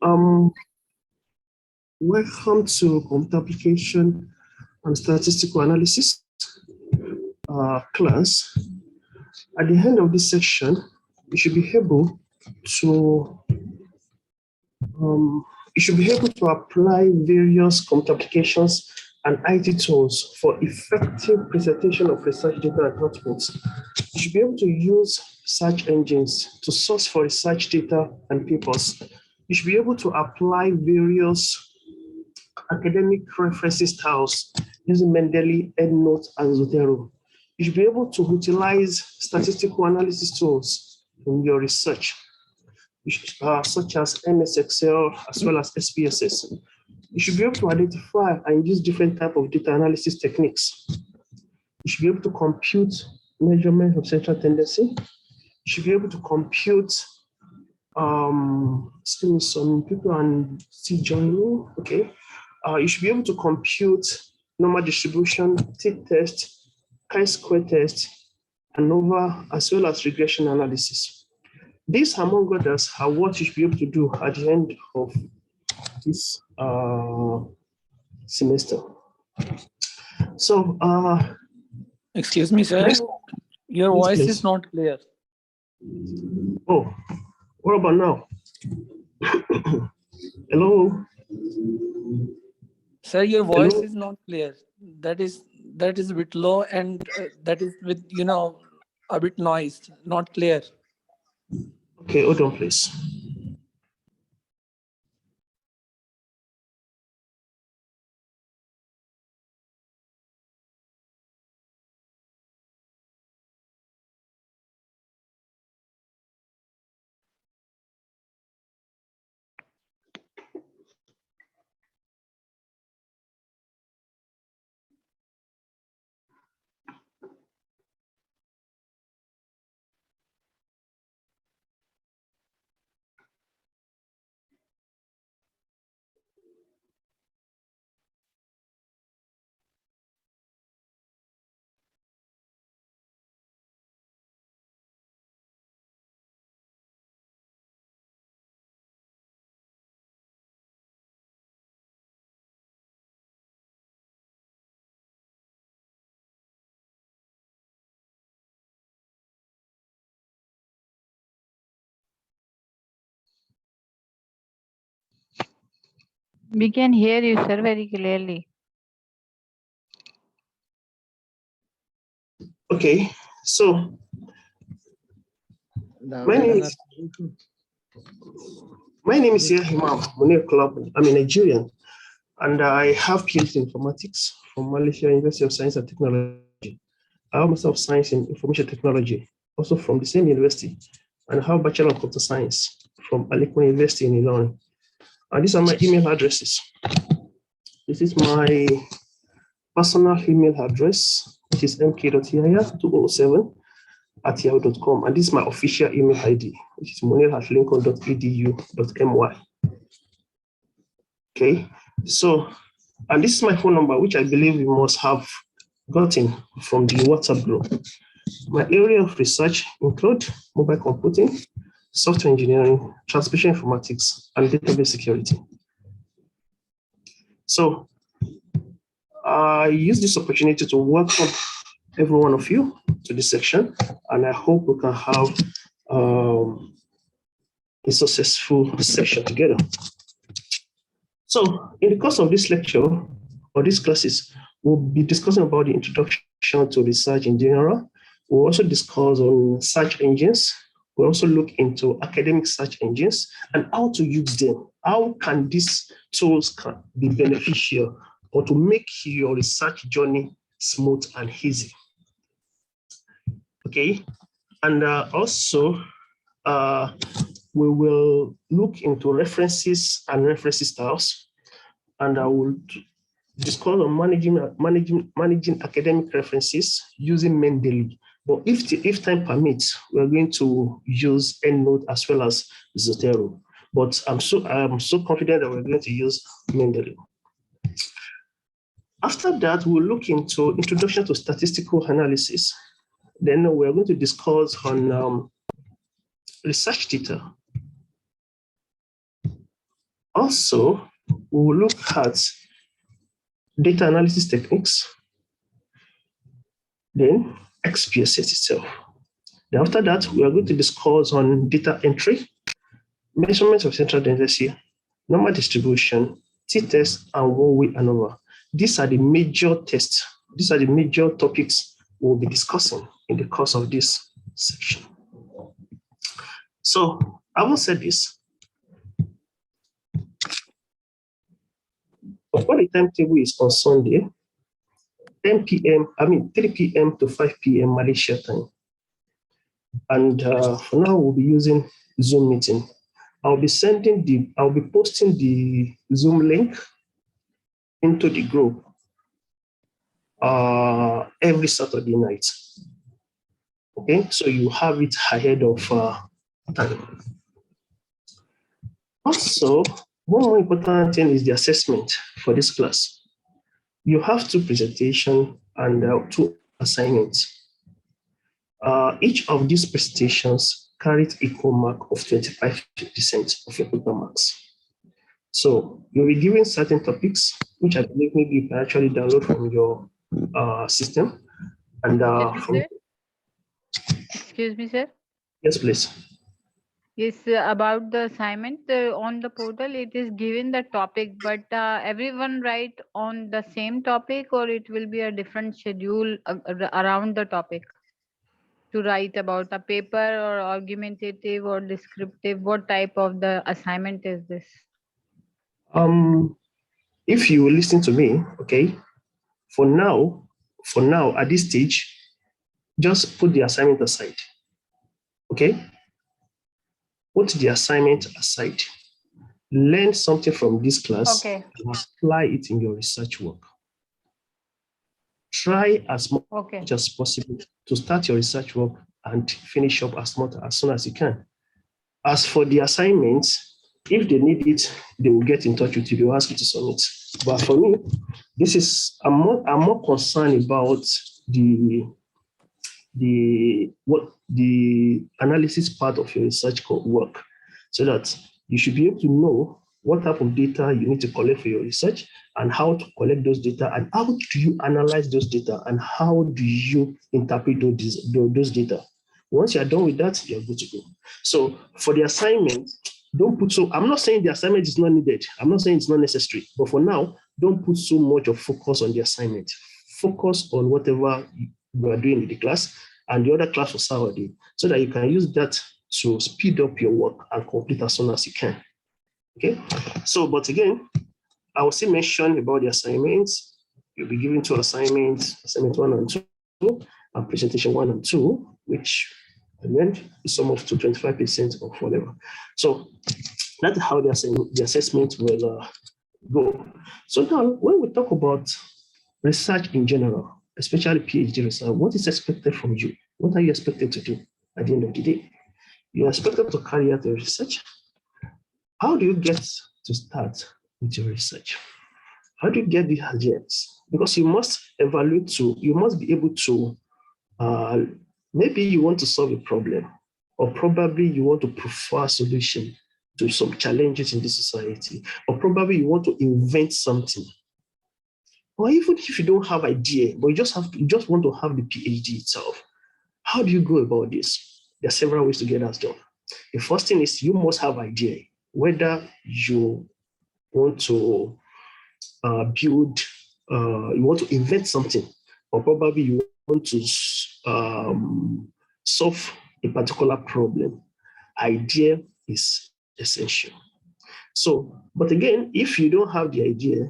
Um, Welcome to Computer Application and Statistical Analysis class. At the end of this section, you should be able to apply various computer applications and IT tools for effective presentation of research data and outputs. You should be able to use search engines to source for research data and papers. You should be able to apply various academic references styles using Mendeley, EndNote, and Zotero. You should be able to utilize statistical analysis tools in your research, such as MS Excel as well as SPSS. You should be able to identify and use different types of data analysis techniques. You should be able to compute measurement of central tendency. You should be able to compute, some people and see joining, okay. You should be able to compute normal distribution, t-test, chi-square test, ANOVA, as well as regression analysis. These, among others, are what you should be able to do at the end of this semester. So, excuse me, sir. Your voice is not clear. Oh, what about now? Hello? Sir, your voice is not clear. That is a bit low, and that is with, a bit noise, not clear. Okay, hold on, please. We can hear you, sir, very clearly. Okay, so my name is Yahya-Imam, Munir, Kolapo. I'm a Nigerian, and I have PhD in informatics from Malaysia University of Science and Technology. I have Master of Science in Information Technology, also from the same university, and I have Bachelor of Computer Science from Alikon University in Ilorin. And these are my email addresses. This is my personal email address, which is mk.yahya207@yahoo.com. And this is my official email ID, which is Munir@Lincoln.edu.my. Okay, so, and this is my phone number, which I believe you must have gotten from the WhatsApp group. My area of research include mobile computing, software engineering, transmission informatics, and database security. So I use this opportunity to welcome every one of you to this section, and I hope we can have a successful session together. So in the course of this lecture, or these classes, we'll be discussing about the introduction to research in general. We'll also discuss on search engines. We'll also look into academic search engines and how to use them. How can these tools be beneficial or to make your research journey smooth and easy? Okay, and also we will look into references and reference styles, and I will discuss on managing academic references using Mendeley. But if time permits, we're going to use EndNote as well as Zotero. But I'm so confident that we're going to use Mendeley. After that, we'll look into introduction to statistical analysis. Then we're going to discuss on research data. Also, we will look at data analysis techniques, then XPSS itself. Then after that, we are going to discuss on data entry, measurement of central tendency, normal distribution, t-test, and one-way ANOVA. These are the major tests. These are the major topics we'll be discussing in the course of this section. So, having said this, before the timetable is on Sunday, 3 p.m. to 5 p.m. Malaysia time. And for now, we'll be using Zoom meeting. I'll be posting the Zoom link into the group every Saturday night. Okay, so you have it ahead of time. Also, one more important thing is the assessment for this class. You have 2 presentations and 2 assignments. Each of these presentations carries equal mark of 25% of your total marks. So you'll be given certain topics, which I believe maybe you can actually download from your system. And Excuse me, sir. Yes, please. Yes, about the assignment on the portal, it is given the topic, but everyone write on the same topic, or it will be a different schedule around the topic to write about a paper or argumentative or descriptive. What type of the assignment is this? If you listen to me, okay, for now, at this stage, just put the assignment aside. Okay? Put the assignment aside. Learn something from this class and apply it in your research work. Try as much as possible to start your research work and finish up as soon as you can. As for the assignments, if they need it, they will get in touch with you. They will ask you to submit. But for me, I'm more concerned about the analysis part of your research work, so that you should be able to know what type of data you need to collect for your research and how to collect those data and how do you analyze those data and how do you interpret those data. Once you are done with that, you're good to go. So for the assignment, I'm not saying the assignment is not needed. I'm not saying it's not necessary, but for now, don't put so much of focus on the assignment. Focus on whatever you are doing in the class and the other class for Saturday, so that you can use that to speed up your work and complete as soon as you can. Okay, so, but again, I will still mention about the assignments. You'll be given 2 assignments, assignment 1 and 2, and presentation 1 and 2, which again is sum of to 25% of whatever. So that's how the assessment will go. So now, when we talk about research in general, especially PhD research, what is expected from you? What are you expected to do at the end of the day? You're expected to carry out your research. How do you get to start with your research? How do you get the ideas? Because you must evaluate you must be able to, maybe you want to solve a problem, or probably you want to prefer a solution to some challenges in the society, or probably you want to invent something. Or even if you don't have idea, but you just want to have the PhD itself. How do you go about this? There are several ways to get that done. The first thing is you must have idea, whether you want to you want to invent something, or probably you want to solve a particular problem. Idea is essential. So, but again, if you don't have the idea,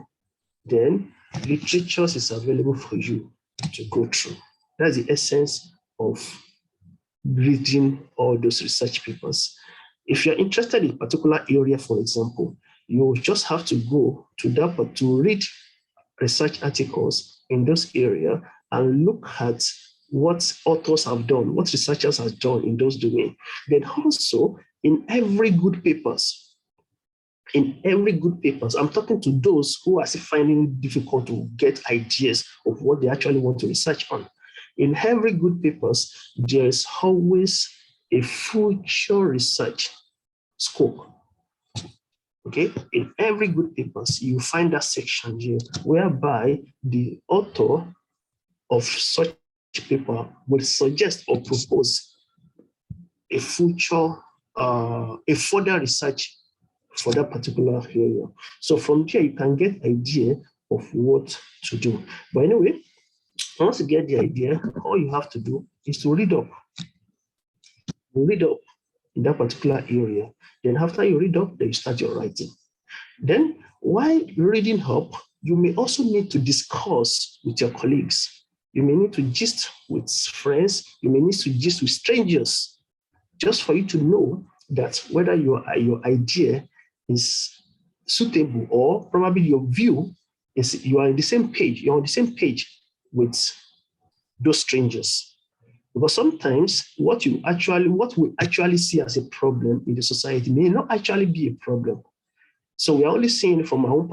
then literature is available for you to go through. That's the essence of reading all those research papers. If you're interested in a particular area, for example, you just have to go to that to read research articles in those areas and look at what authors have done, what researchers have done in those domains. Then also in every good papers, I'm talking to those who are finding it difficult to get ideas of what they actually want to research on. In every good papers, there is always a future research scope. Okay, in every good papers, you find that section here whereby the author of such paper will suggest or propose a future, a further research for that particular area. So from there, you can get idea of what to do. But anyway, once you get the idea, all you have to do is to read up in that particular area. Then after you read up, then you start your writing. Then while reading up, you may also need to discuss with your colleagues. You may need to gist with friends. You may need to gist with strangers, just for you to know that whether your idea is suitable or probably your view is you are on the same page. You're on the same page with those strangers. Because sometimes what we actually see as a problem in the society may not actually be a problem. So we are only seeing it from our own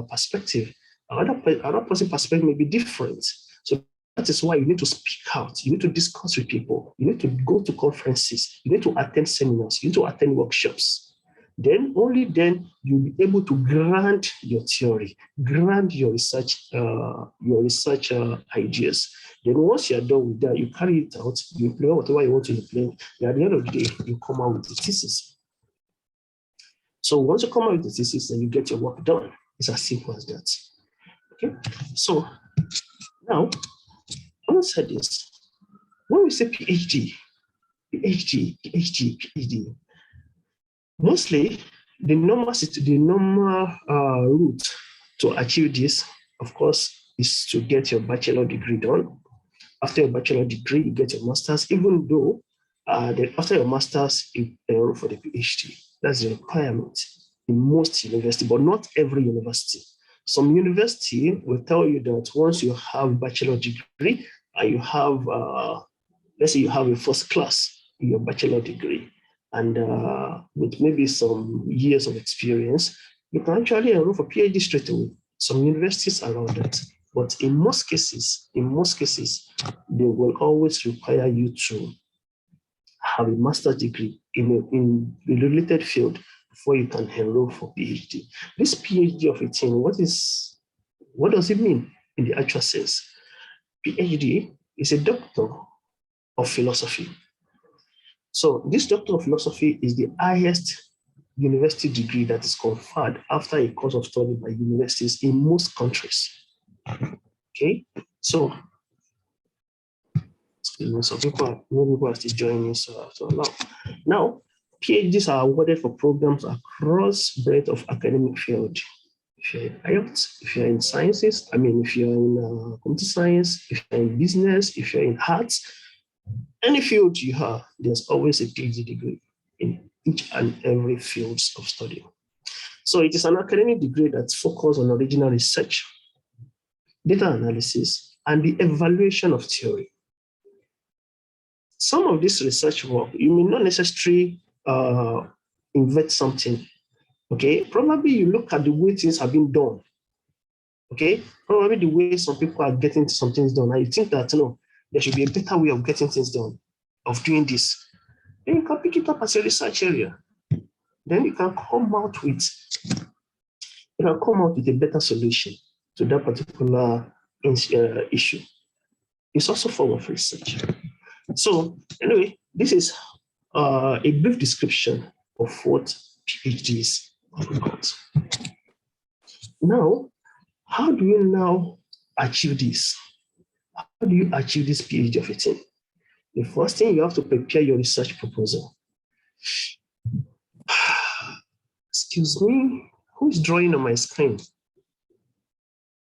perspective. Another person's perspective may be different. So that is why you need to speak out. You need to discuss with people. You need to go to conferences. You need to attend seminars. You need to attend workshops. Then only then you'll be able to grant your theory, grant your research ideas. Then once you're done with that, you carry it out. You implement whatever you want to implement. And at the end of the day, you come out with the thesis. So once you come out with the thesis, then you get your work done. It's as simple as that. Okay. So now, I want to say this. When we say PhD, mostly the normal route to achieve this, of course, is to get your bachelor degree done. After your bachelor degree, you get your master's, even though then after your master's, you enroll for the PhD. That's the requirement in most universities, but not every university. Some university will tell you that once you have a bachelor degree and you have, let's say you have a first class in your bachelor degree, and with maybe some years of experience, you can actually enroll for PhD straight away. Some universities allow that. But in most cases, they will always require you to have a master's degree in a related field before you can enroll for PhD. This PhD of 18, what does it mean in the actual sense? PhD is a doctor of philosophy. So this doctor of philosophy is the highest university degree that is conferred after a course of study by universities in most countries. Okay, so some people are still joining, so now PhDs are awarded for programs across breadth of academic field. If you're in IELTS, if you're in sciences, if you're in computer science, if you're in business, if you're in arts, any field you have, there's always a PhD degree in each and every fields of study. So it is an academic degree that's focused on original research, data analysis, and the evaluation of theory. Some of this research work, you may not necessarily invent something, okay? Probably you look at the way things have been done, okay? Probably the way some people are getting some things done, and you think that, there should be a better way of getting things done, of doing this. Then you can pick it up as a research area. Then you can come out with a better solution to that particular issue. It's also a form of research. So anyway, this is a brief description of what PhD is all about. Now, how do you now achieve this? How do you achieve this PhD of 18? The first thing, you have to prepare your research proposal. Excuse me, who is drawing on my screen?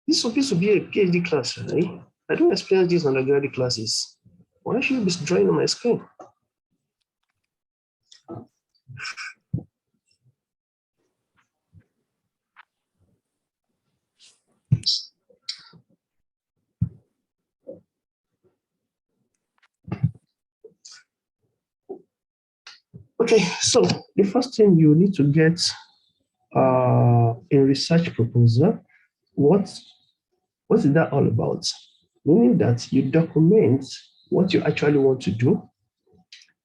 This is supposed to be a PhD class, right? I don't experience these undergraduate classes. Why should you be drawing on my screen? Okay, so the first thing you need to get a research proposal. What is that all about? Meaning that you document what you actually want to do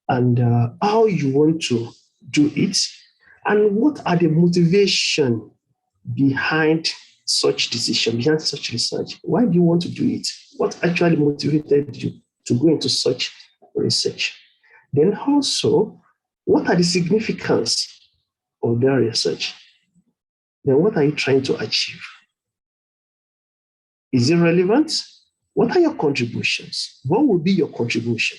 and how you want to do it And what are the motivation behind such decision, behind such research? Why do you want to do it? What actually motivated you to go into such research? Then also, what are the significance of their research? Then what are you trying to achieve? Is it relevant? What are your contributions? What will be your contribution?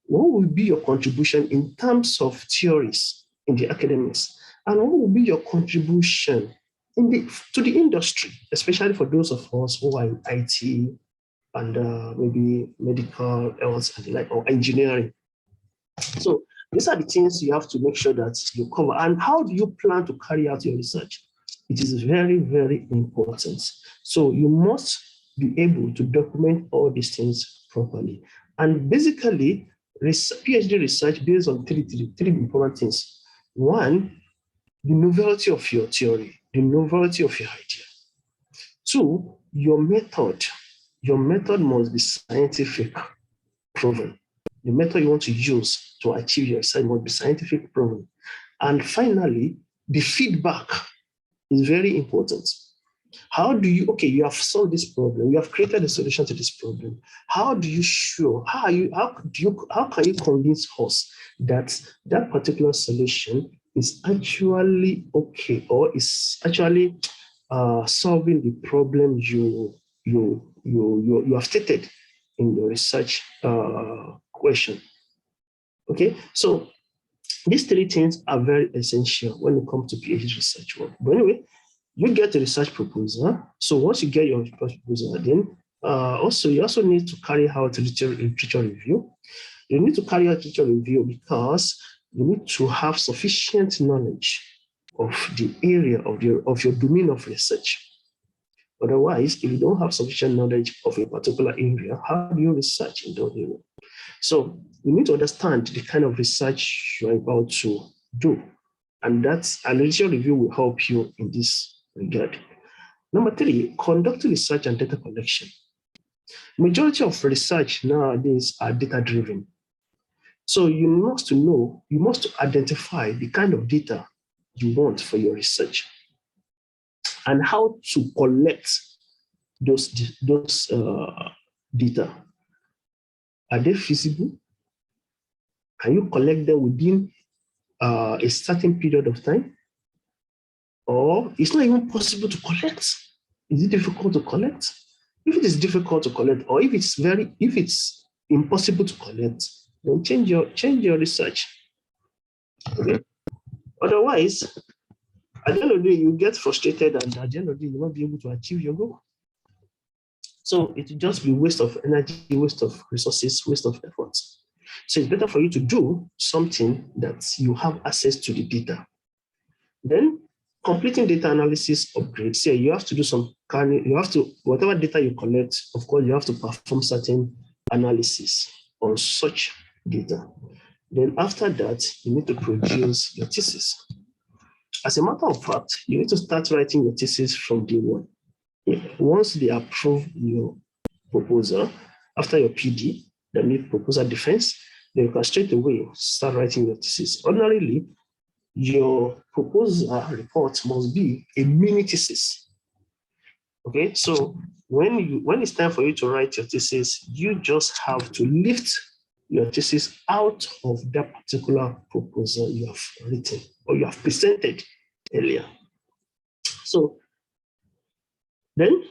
What will be your contribution in terms of theories in the academics? And what will be your contribution to the industry, especially for those of us who are in IT and maybe medical health and the like, or engineering? So these are the things you have to make sure that you cover. And how do you plan to carry out your research? It is very, very important. So you must be able to document all these things properly. And basically, PhD research based on three important things. One, the novelty of your theory, the novelty of your idea. Two, your method. Your method must be scientific proven. The method you want to use to achieve your research must be scientific proven. And finally, the feedback is very important. How do you, okay, you have solved this problem, you have created a solution to this problem. How do you show, how can you convince us that that particular solution is actually okay, or is actually solving the problem you have stated in your research question? Okay, so these three things are very essential when it comes to PhD research work. But anyway, you get a research proposal. So once you get your research proposal, then you also need to carry out literature review. You need to carry out literature review because you need to have sufficient knowledge of the area of your domain of research. Otherwise, if you don't have sufficient knowledge of a particular area, how do you research in that area? So you need to understand the kind of research you're about to do. And literature review will help you in this regard. Number three, conducting research and data collection. Majority of research nowadays are data-driven. So you must identify the kind of data you want for your research and how to collect those data. Are they feasible? Can you collect them within a certain period of time? Or it's not even possible to collect? Is it difficult to collect? If it is difficult to collect, or if it's impossible to collect, then change your research. Okay? Otherwise, at the end of the day, you get frustrated, and at the end of the day, you won't be able to achieve your goal. So it will just be waste of energy, waste of resources, waste of effort. So it's better for you to do something that you have access to the data. Then completing data analysis upgrades. Say you have to do whatever data you collect, of course, you have to perform certain analysis on such data. Then after that, you need to produce your thesis. As a matter of fact, you need to start writing your thesis from day one. Once they approve your proposal, after your PD, that means proposal defense, then you can straight away start writing your thesis. Ordinarily, your proposal report must be a mini thesis. Okay, so when it's time for you to write your thesis, you just have to lift your thesis out of that particular proposal you have written or you have presented earlier. So then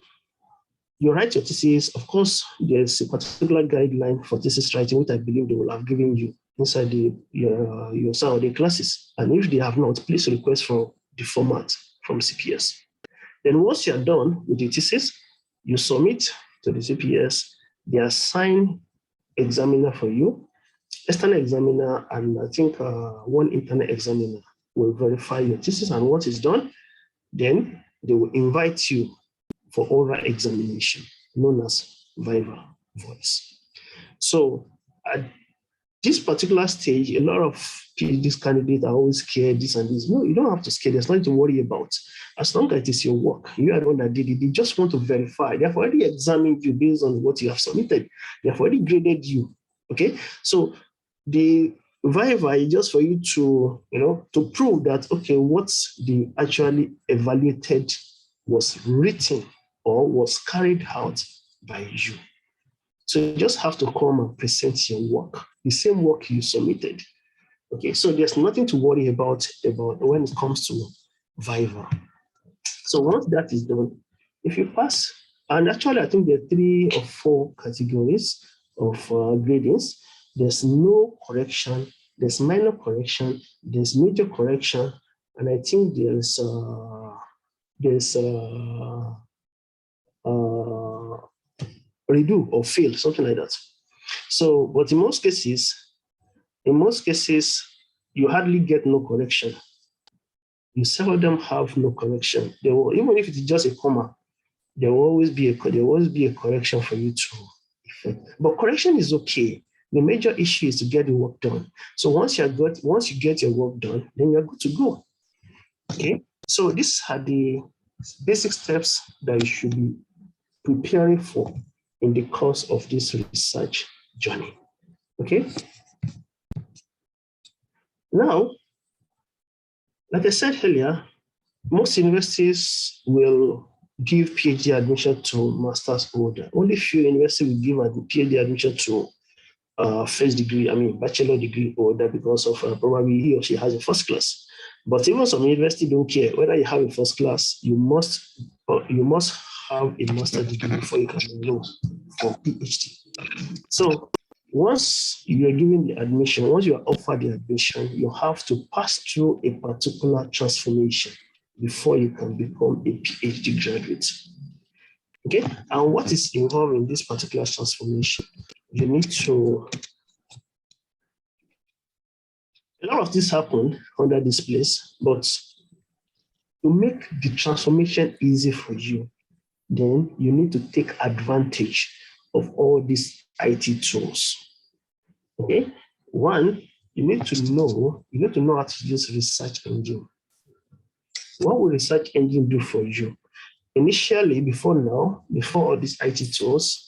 you write your thesis. Of course, there's a particular guideline for thesis writing, which I believe they will have given you inside your Saturday classes. And if they have not, please request for the format from CPS. Then once you're done with the thesis, you submit to the CPS. They assign examiner for you, external examiner, and I think one internal examiner will verify your thesis. And once it's done, then they will invite you for oral examination, known as viva voice. So at this particular stage, a lot of PhD candidates are always scared, this and this. No, you don't have to scare. There's nothing to worry about. As long as it is your work, you are the one that did it. They just want to verify. They have already examined you based on what you have submitted. They have already graded you. Okay, so they Viva is just for you to, to prove that, okay, what the actually evaluated was written or was carried out by you. So you just have to come and present your work, the same work you submitted. Okay, so there's nothing to worry about when it comes to Viva. So once that is done, if you pass, and actually I think there are 3 or 4 categories of gradings. There's no correction, there's minor correction, there's major correction, and I think there's redo or fail, something like that. So, but in most cases, you hardly get no correction. You seldom have no correction. There will, even if it's just a comma, there will always be a correction for you to effect. But correction is okay. The major issue is to get the work done. So once you get your work done, then you're good to go. Okay. So these are the basic steps that you should be preparing for in the course of this research journey. Okay. Now, like I said earlier, most universities will give PhD admission to master's holder. Only few universities will give a PhD admission to first degree, bachelor degree holder, because of probably he or she has a first class. But even some universities don't care whether you have a first class. You must have a master's degree before you can enroll for PhD. So once you are given the admission, once you are offered the admission, you have to pass through a particular transformation before you can become a PhD graduate. Okay, and what is involved in this particular transformation? You need to, a lot of this happened under this place, but to make the transformation easy for you, then you need to take advantage of all these IT tools. Okay, one, you need to know how to use research engine. What will research engine do for you? Initially, before all these IT tools,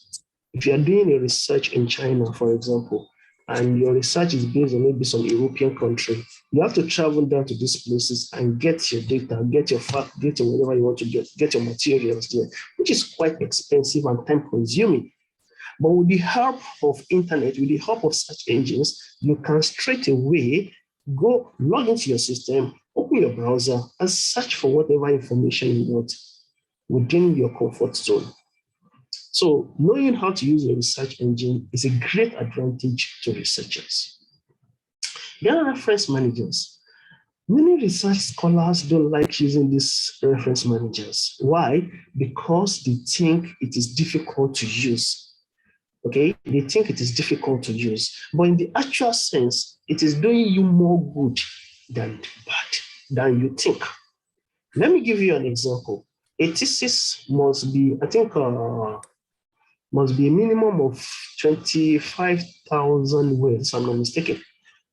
if you are doing a research in China, for example, and your research is based on maybe some European country, you have to travel down to these places and get your data, get your fact, get your whatever you want to get your materials there, which is quite expensive and time consuming. But with the help of internet, with the help of search engines, you can straight away go log into your system, open your browser, and search for whatever information you want within your comfort zone. So knowing how to use a research engine is a great advantage to researchers. There are reference managers. Many research scholars don't like using these reference managers. Why? Because they think it is difficult to use. Okay, they think it is difficult to use, but in the actual sense, it is doing you more good than bad, than you think. Let me give you an example. A thesis must be, I think, must be a minimum of 25,000 words, if I'm not mistaken.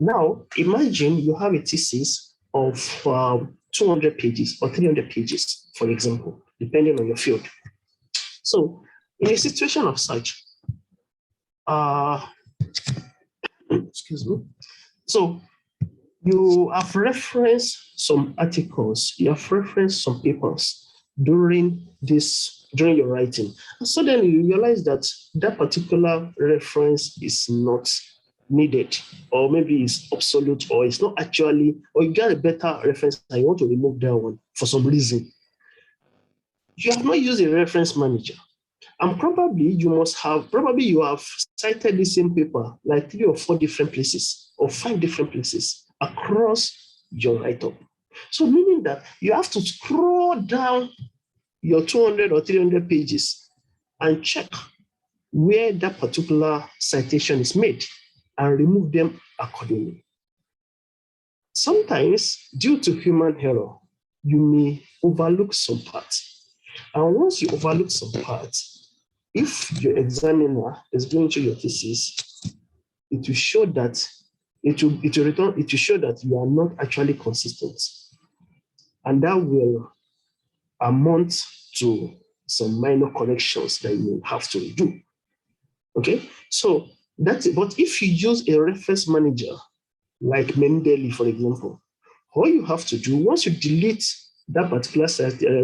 Now, imagine you have a thesis of 200 pages or 300 pages, for example, depending on your field. So, in a situation of such, excuse me. So you have referenced some articles, you have referenced some papers during your writing. And suddenly you realize that that particular reference is not needed, or maybe it's obsolete, or it's not actually, or you get a better reference and you want to remove that one for some reason. You have not used a reference manager. And probably you have cited the same paper like 3 or 4 different places or 5 different places across your write-up. So meaning that you have to scroll down your 200 or 300 pages and check where that particular citation is made and remove them accordingly. Sometimes, due to human error, you may overlook some parts. And once you overlook some parts, if your examiner is going through your thesis, it will show that you are not actually consistent. And that will amount to some minor corrections that you have to do. Okay, so that's it. But if you use a reference manager, like Mendele, for example. All you have to do, once you delete that particular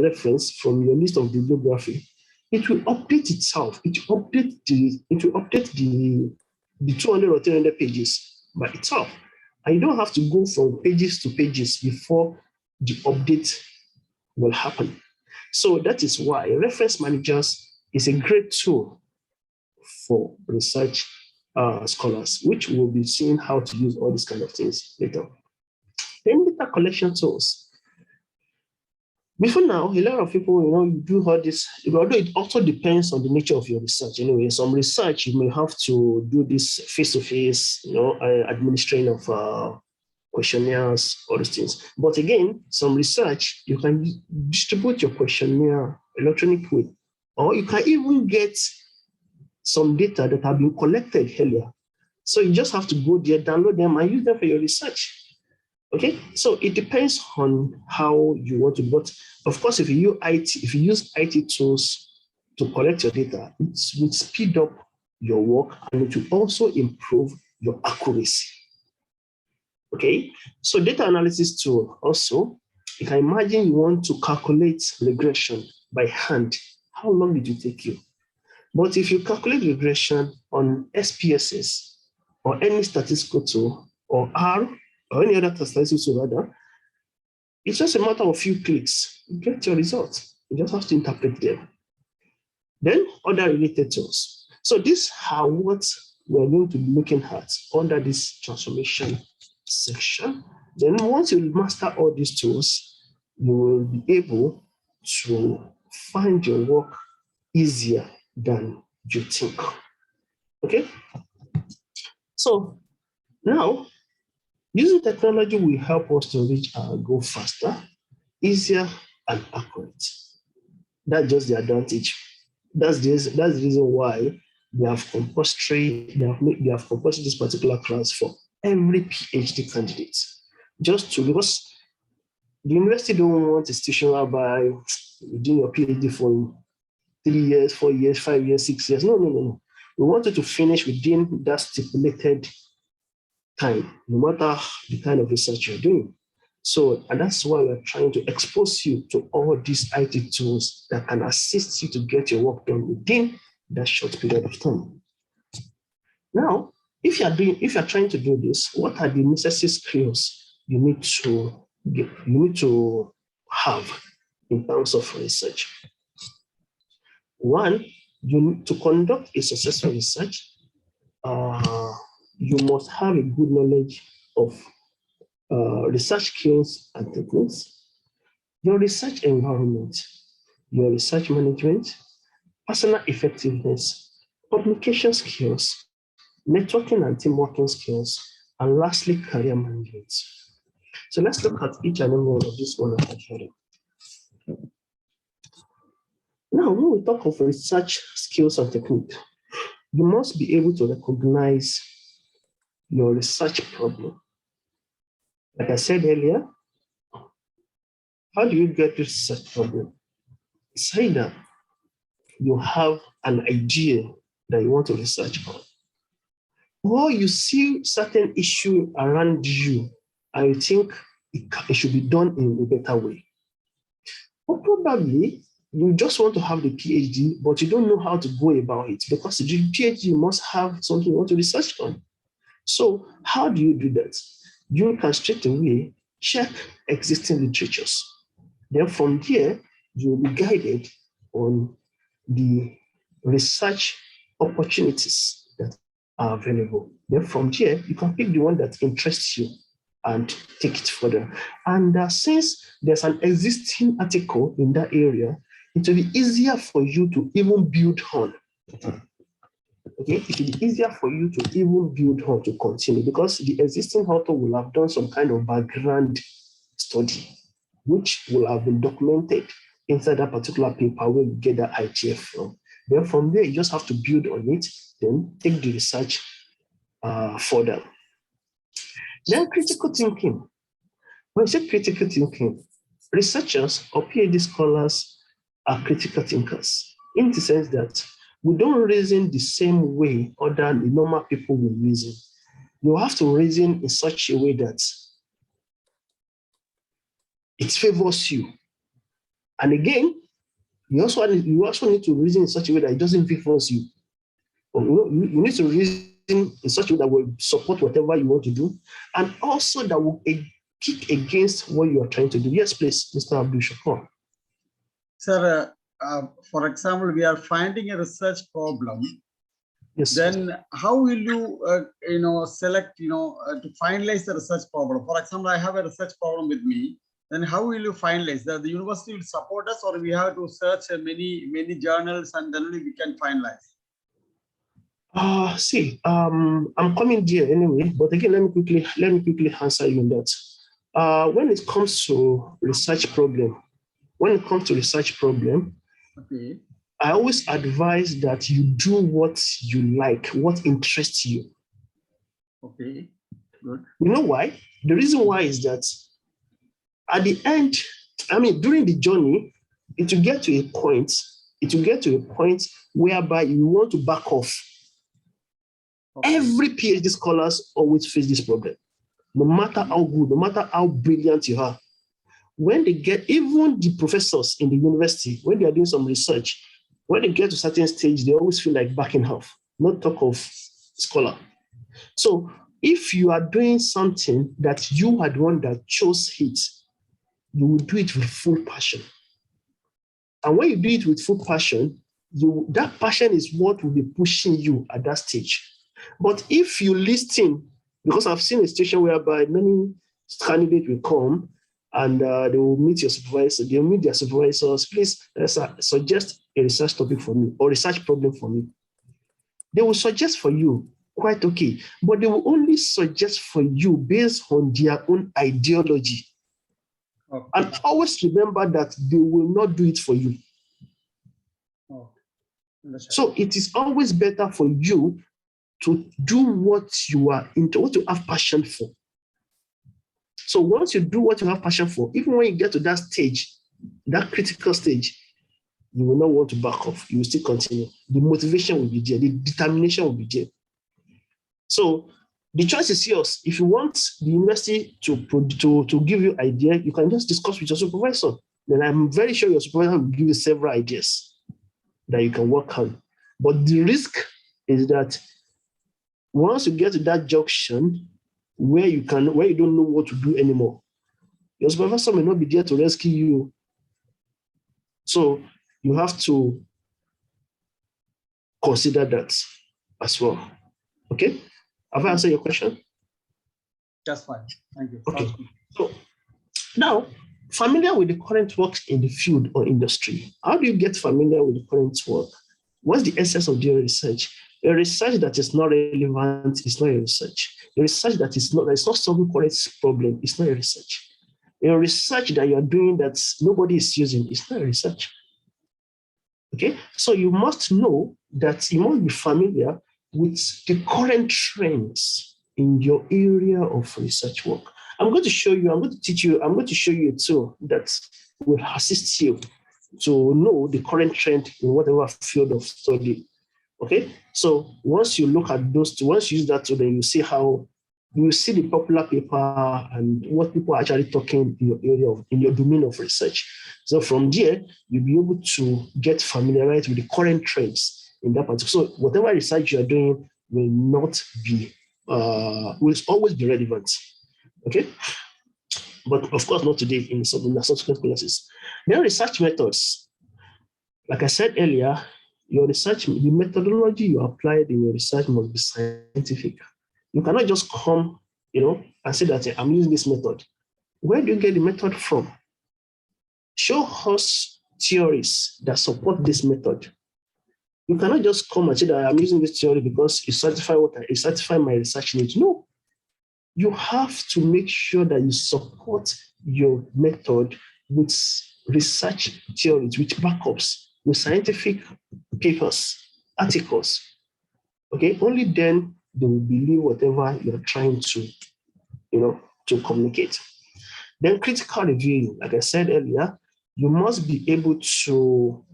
reference from your list of bibliography, it will update itself. It will update the 200 or 300 pages by itself. And you don't have to go from pages to pages before the update will happen. So that is why reference managers is a great tool for research scholars, which we'll be seeing how to use all these kind of things later. Then data collection tools. Before now, a lot of people, you do all this, although it also depends on the nature of your research. In some research, you may have to do this face-to-face, administering of questionnaires, all these things. But again, some research, you can distribute your questionnaire electronic way, or you can even get some data that have been collected earlier. So you just have to go there, download them, and use them for your research. Okay, so it depends on how you want to, but of course, if you use IT tools to collect your data, it will speed up your work and it will also improve your accuracy. Okay, so data analysis tool also, you can imagine you want to calculate regression by hand. How long did it take you? But if you calculate regression on SPSS or any statistical tool or R or any other statistical tool rather, it's just a matter of a few clicks. You get your results. You just have to interpret them. Then other related tools. So these are what we're going to be looking at under this transformation section. Then once you master all these tools, you will be able to find your work easier than you think. Okay? So now, using technology will help us to reach our goal faster, easier, and accurate. That's just the advantage. That's the reason why they have compulsory this particular class for every PhD candidate. Because the university don't want a situation whereby doing your PhD for 3 years, 4 years, 5 years, 6 years. No. We want you to finish within that stipulated time, no matter the kind of research you're doing. So, and that's why we're trying to expose you to all these IT tools that can assist you to get your work done within that short period of time. Now, if you're trying to do this, what are the necessary skills you need to have in terms of research? One, to conduct a successful research, you must have a good knowledge of research skills and techniques, your research environment, your research management, personal effectiveness, publication skills, networking and team working skills, and lastly, career management. So let's look at each and every one of these one after the other. Now, when we talk of research skills and technique, you must be able to recognize your research problem. Like I said earlier, how do you get this research problem? It's either you have an idea that you want to research on, or you see certain issue around you and you think it should be done in a better way. Or probably you just want to have the PhD, but you don't know how to go about it because the PhD must have something you want to research on. So how do you do that? You can straight away check existing literatures. Then from there, you will be guided on the research opportunities that are available. Then from there, you can pick the one that interests you and take it further. And since there's an existing article in that area, it will be easier for you to even build on. Okay, it will be easier for you to even build on to continue because the existing author will have done some kind of background study, which will have been documented inside that particular paper where you get that ITF from. Then from there, you just have to build on it, then take the research further. Then critical thinking. When you say critical thinking, researchers or PhD scholars are critical thinkers in the sense that we don't reason the same way other normal people will reason. you have to reason in such a way that it favors you. And again, you also need to reason in such a way that it doesn't favor you. You need to reason in such a way that will support whatever you want to do, and also that will kick against what you are trying to do. Yes, please, Mr. Abdul Shakur. Sir, for example, we are finding a research problem. Yes. Then how will you, select, to finalize the research problem? For example, I have a research problem with me. Then how will you finalize that? The university will support us, or we have to search many journals and then only we can finalize? I'm coming there anyway, but again, let me quickly answer you on that. When it comes to research problem, Okay. I always advise that you do what you like, what interests you. Okay, good. You know why? The reason why is that at the end, during the journey, it will get to a point whereby you want to back off. Okay. Every PhD scholars always face this problem, no matter how good, no matter how brilliant you are. When they get, even the professors in the university, when they are doing some research, when they get to a certain stage, they always feel like backing off, not talk of scholar. So if you are doing something that you are the one that chose it, you will do it with full passion. And when you do it with full passion, that passion is what will be pushing you at that stage. But if you listen, because I've seen a situation whereby many candidates will come and they will meet your supervisor, they'll meet their supervisors, please suggest a research topic for me or research problem for me. They will suggest for you, quite okay, but they will only suggest for you based on their own ideology. Okay. And always remember that they will not do it for you. Oh. So it is always better for you to do what you are into, what you have passion for. So once you do what you have passion for, even when you get to that stage, that critical stage, you will not want to back off. You will still continue. The motivation will be there. The determination will be there. So the choice is yours. If you want the university to give you idea, you can just discuss with your supervisor. Then I'm very sure your supervisor will give you several ideas that you can work on. But the risk is that once you get to that junction where you don't know what to do anymore, your supervisor may not be there to rescue you. So you have to consider that as well. Okay? Have I answered your question? That's fine. Thank you. Okay. So now, familiar with the current works in the field or industry. How do you get familiar with the current work? What's the essence of your research? A research that is not relevant is not a research. A research that is not solving current problem is not a research. A research that you are doing that nobody is using is not a research. Okay, so you must know that you must be familiar with the current trends in your area of research work. I'm going to show you a tool that will assist you to know the current trend in whatever field of study. Okay, so once you look at those two, once you use that tool, then you see the popular paper and what people are actually talking in your area in your domain of research. So from there, you'll be able to get familiarized with the current trends in that particular. So whatever research you are doing will always be relevant. Okay, but of course not today in the subsequent classes. Then research methods. Like I said earlier, your research, the methodology you applied in your research must be scientific. You cannot just come, and say that I'm using this method. Where do you get the method from? Show us theories that support this method. You cannot just come and say that I'm using this theory because it satisfies my research needs. No. You have to make sure that you support your method with research theories, with backups, with scientific papers, articles. Okay, only then they will believe whatever you're trying to, to communicate. Then critical reviewing, like I said earlier, you must be able to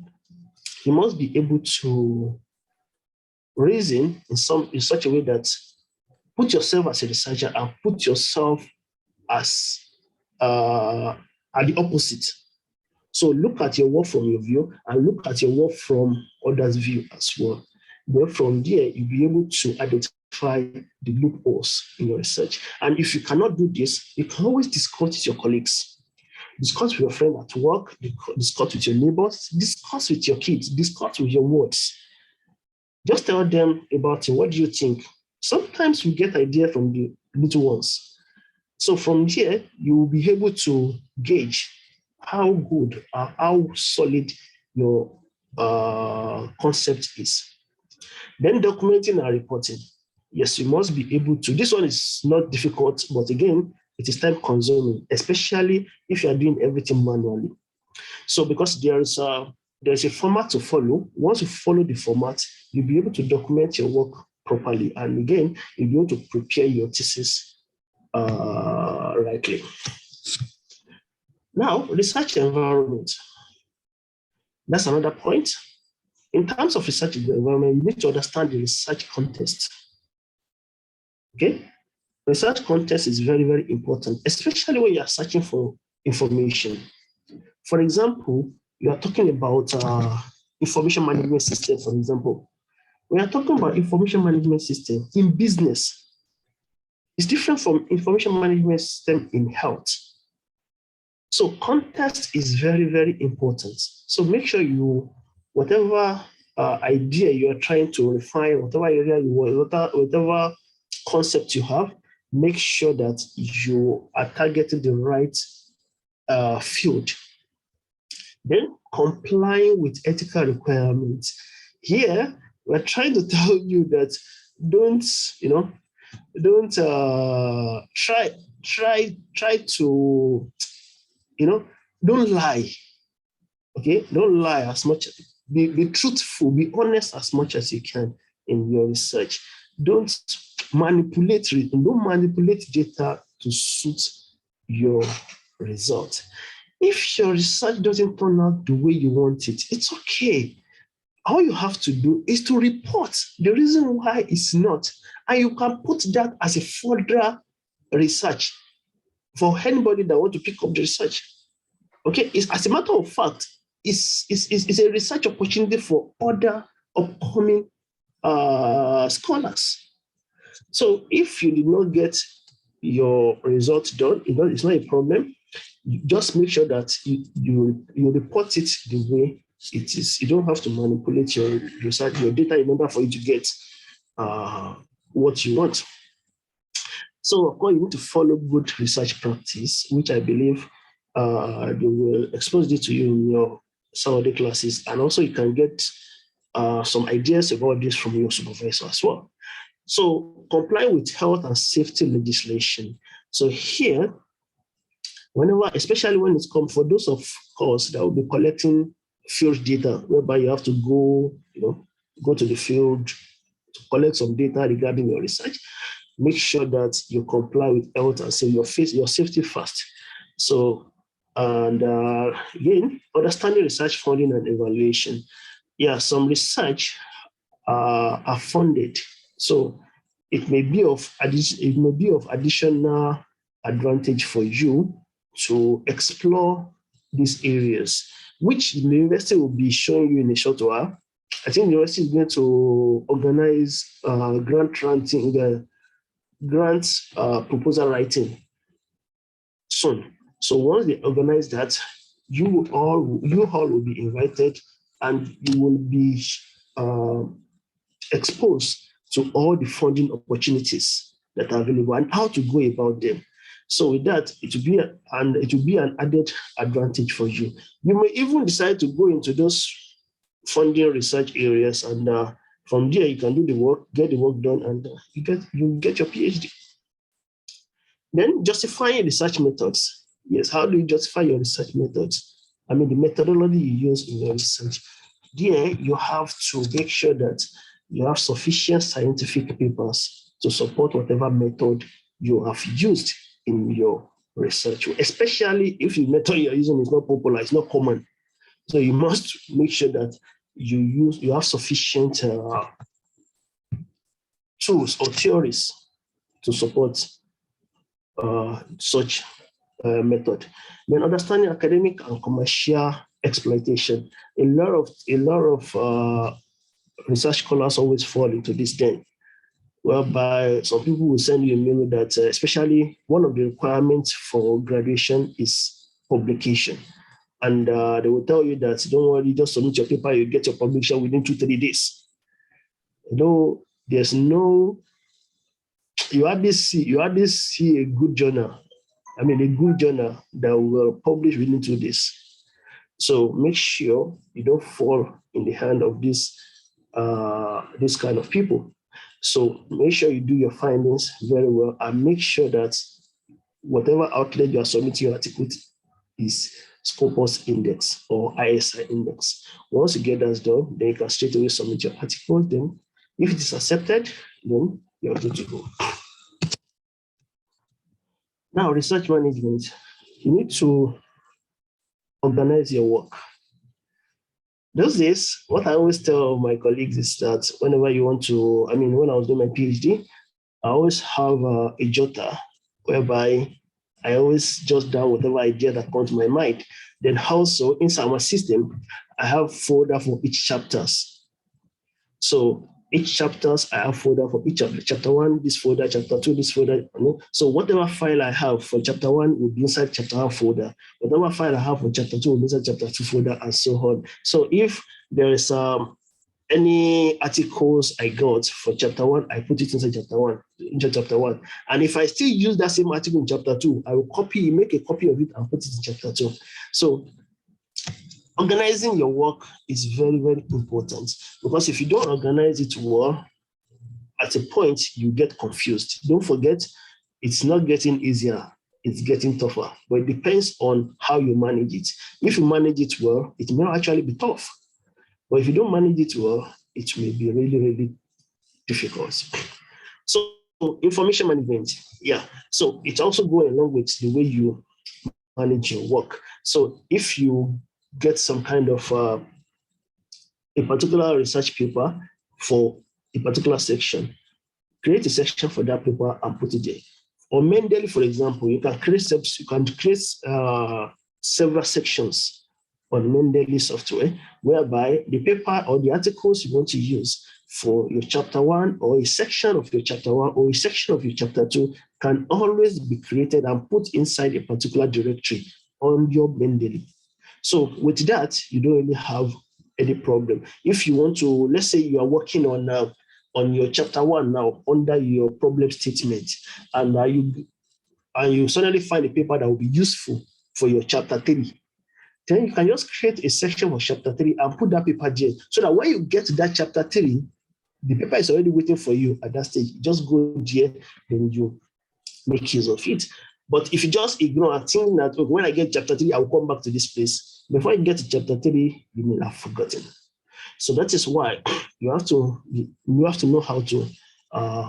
reason in such a way that put yourself as a researcher and put yourself as at the opposite. So look at your work from your view and look at your work from others' view as well. Then from there, you'll be able to identify the loopholes in your research. And if you cannot do this, you can always discuss with your colleagues. Discuss with your friend at work, discuss with your neighbors, discuss with your kids, discuss with your wards. Just tell them about it. What do you think? Sometimes we get ideas from the little ones. So from here, you will be able to gauge how good or how solid your concept is. Then documenting and reporting. Yes, you must be able to. This one is not difficult, but again, it is time consuming, especially if you are doing everything manually. So because there's a format to follow. Once you follow the format, you'll be able to document your work properly. And again, you'll be able to prepare your thesis rightly. Now, research environment. That's another point. In terms of research environment, you need to understand the research context. Okay? Research context is very, very important, especially when you are searching for information. For example, you are talking about information management system, for example. We are talking about information management system in business. It's different from information management system in health. So context is very, very important. So make sure you, whatever idea you are trying to refine, whatever area you want, whatever concept you have, make sure that you are targeting the right field. Then complying with ethical requirements. Here, we're trying to tell you that don't try to, don't lie. Okay, don't lie as much. Be truthful, be honest as much as you can in your research. Don't manipulate data to suit your result. If your research doesn't turn out the way you want it, it's okay. All you have to do is to report the reason why it's not. And you can put that as a further research for anybody that wants to pick up the research. Okay, it's, as a matter of fact, it's a research opportunity for other upcoming scholars. So if you did not get your results done, it's not a problem. Just make sure that you report it the way it is. You don't have to manipulate your research, your data in order for you to get what you want. So of course, you need to follow good research practice, which I believe they will expose it to you in your Saturday classes. And also you can get some ideas about this from your supervisor as well. So comply with health and safety legislation. So here, whenever, especially when it's come for those of course that will be collecting field data, whereby you have to go to the field to collect some data regarding your research, make sure that you comply with health and say your safety first. So, and again, understanding research funding and evaluation. Yeah, some research are funded, so it may be of additional advantage for you to explore these areas, which the university will be showing you in a short while. I think the university is going to organize grant proposal writing soon. So once they organize that, you all will be invited, and you will be exposed to all the funding opportunities that are available and how to go about them. So with that, it will be an added advantage for you. You may even decide to go into those funding research areas, and from there you can do the work, get the work done, and you get your PhD. Then justifying research methods. Yes, how do you justify your research methods? I mean, the methodology you use in your research. There, you have to make sure that you have sufficient scientific papers to support whatever method you have used in your research, especially if the method you're using is not popular, it's not common. So you must make sure that you have sufficient tools or theories to support such method. Then understanding academic and commercial exploitation. A lot of research scholars always fall into this thing, whereby some people will send you a mail that, especially one of the requirements for graduation is publication. And they will tell you that, don't worry, just submit your paper, you get your publication within 2-3 days. Though there's no, you hardly see a good journal. I mean, a good journal that will publish within 2 days. So make sure you don't fall in the hand of this kind of people. So make sure you do your findings very well, and make sure that whatever outlet you are submitting your article is Scopus index or ISI index. Once you get that done, then you can straight away submit your article. Then if it is accepted, then you're good to go. Now, research management. You need to organize your work. Those days, what I always tell my colleagues is that whenever you want to, when I was doing my PhD, I always have a jotter whereby I always jot down whatever idea that comes to my mind. Then also inside my system, I have folder for each chapters. So each chapters, I have folder for each chapter. Chapter 1, this folder, chapter 2, this folder. So whatever file I have for chapter 1 will be inside chapter 1 folder. Whatever file I have for chapter 2 will be inside chapter 2 folder, and so on. So if there is any articles I got for chapter 1, I put it inside chapter 1. And if I still use that same article in chapter 2, I will make a copy of it and put it in chapter 2. So organizing your work is very, very important, because if you don't organize it well, at a point you get confused. Don't forget, it's not getting easier, it's getting tougher, but it depends on how you manage it. If you manage it well, it may actually be tough. But if you don't manage it well, it may be really, really difficult. So information management, so it's also going along with the way you manage your work. So if you get some kind of a particular research paper for a particular section, create a section for that paper and put it there. Or Mendeley, for example, you can create several sections on Mendeley software, whereby the paper or the articles you want to use for your chapter 1 or a section of your chapter 1 or a section of your chapter 2 can always be created and put inside a particular directory on your Mendeley. So with that, you don't really have any problem. If you want to, let's say you are working on your chapter 1 now under your problem statement, and you suddenly find a paper that will be useful for your chapter 3, then you can just create a section for chapter 3 and put that paper there, so that when you get to that chapter 3, the paper is already waiting for you at that stage. You just go there, then you make use of it. But if you just ignore and think that, okay, when I get chapter 3, I'll come back to this place, before you get to chapter 3, you may have forgotten. So that is why you have to know how to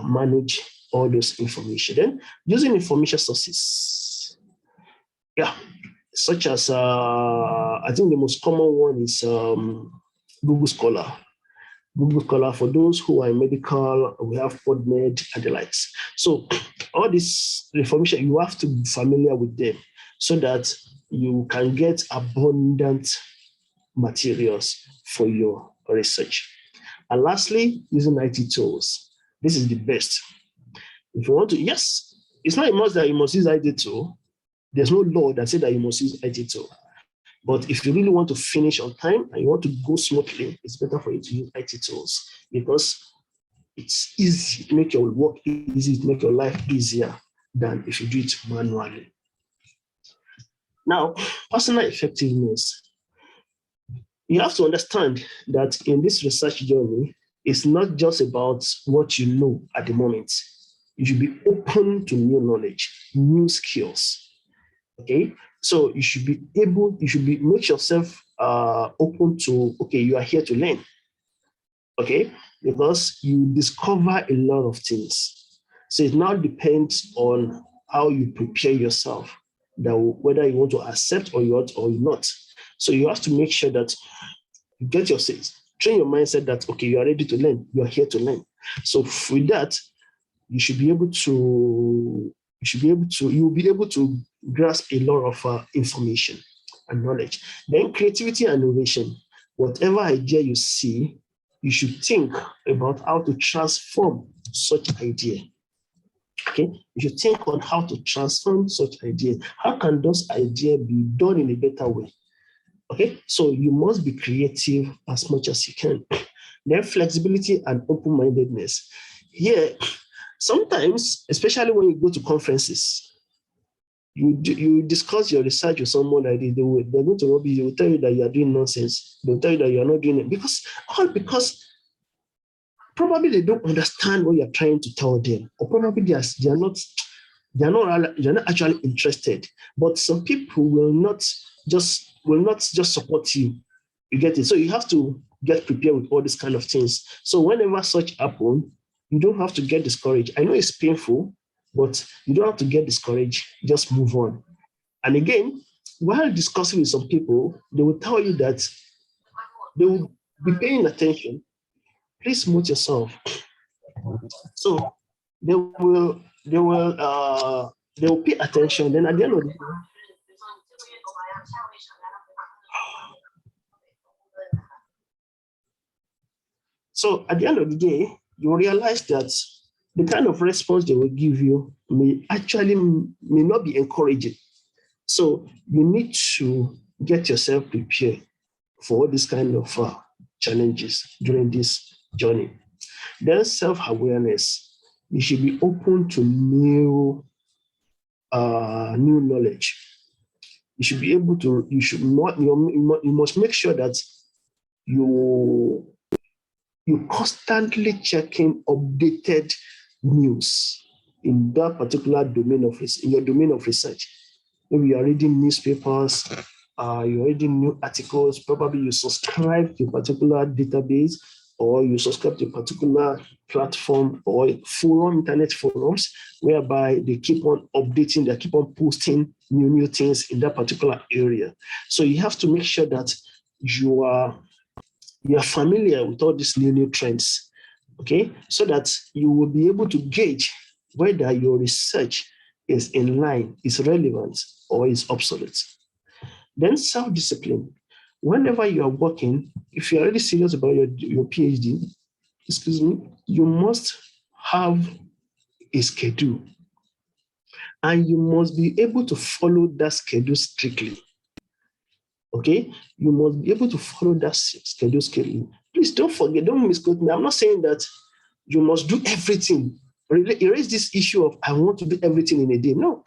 manage all those information. Then using information sources, such as I think the most common one is Google Scholar. Google Scholar, for those who are in medical, we have PubMed and the likes. So all this information, you have to be familiar with them so that you can get abundant materials for your research. And lastly, using IT tools. This is the best. If you want to, yes, it's not a must that you must use IT tool. There's no law that says that you must use IT tool. But if you really want to finish on time and you want to go smoothly, it's better for you to use IT tools, because it's easy to make your work easy, to make your life easier than if you do it manually. Now, personal effectiveness. You have to understand that in this research journey, it's not just about what you know at the moment. You should be open to new knowledge, new skills. Okay, so you should make yourself open to, okay, you are here to learn. Okay, because you discover a lot of things. So it now depends on how you prepare yourself, that whether you want to accept or not. So you have to make sure that you get yourself, train your mindset that, okay, you are ready to learn, you are here to learn. So with that, you'll be able to grasp a lot of information and knowledge. Then creativity and innovation. Whatever idea you see, you should think about how to transform such idea. Okay, you should think on how to transform such idea. How can those ideas be done in a better way? Okay, so you must be creative as much as you can. Then flexibility and open-mindedness. Here, sometimes, especially when you go to conferences, you discuss your research with someone like this, they're going to rob you, they will tell you that you are doing nonsense. They'll tell you that you are not doing it because probably they don't understand what you're trying to tell them, or probably they're not actually interested. But some people will not just support you. You get it? So you have to get prepared with all these kind of things. So whenever such happen, you don't have to get discouraged. I know it's painful, but you don't have to get discouraged. Just move on. And again, while discussing with some people, they will tell you that they will be paying attention. Please mute yourself. So they will pay attention. Then at the end of the day, so at the end of the day, you realize that the kind of response they will give you may not be encouraging. So you need to get yourself prepared for all these kind of challenges during this journey. Then self-awareness. You should be open to new knowledge. You should be able to. You must make sure that you constantly checking updated news in that particular domain of in your domain of research. Maybe you are reading newspapers, you're reading new articles, probably you subscribe to a particular database, or you subscribe to a particular platform or forum, internet forums, whereby they keep on updating, they keep on posting new things in that particular area. So you have to make sure that you are familiar with all these new trends, okay? So that you will be able to gauge whether your research is in line, is relevant, or is obsolete. Then self-discipline. Whenever you are working, if you're really serious about your PhD, you must have a schedule. And you must be able to follow that schedule strictly. Okay, you must be able to follow that schedule. Please don't forget, don't misquote me. I'm not saying that you must do everything. Erase this issue of I want to do everything in a day. No,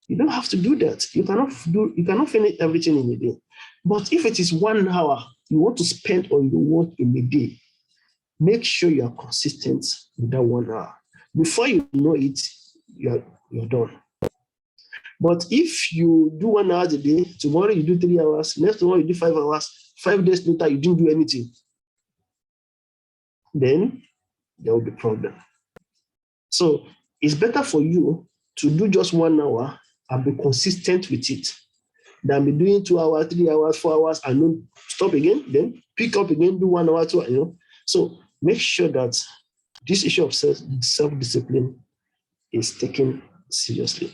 you don't have to do that. You cannot finish everything in a day. But if it is 1 hour you want to spend on your work in a day, make sure you are consistent with that 1 hour. Before you know it, you're done. But if you do 1 hour a day, tomorrow you do 3 hours, next tomorrow you do 5 hours, 5 days later you didn't do anything, then there will be problem. So it's better for you to do just 1 hour and be consistent with it than be doing 2 hours, 3 hours, 4 hours, and then stop again, then pick up again, do 1 hour, 2 hours, So make sure that this issue of self-discipline is taken seriously.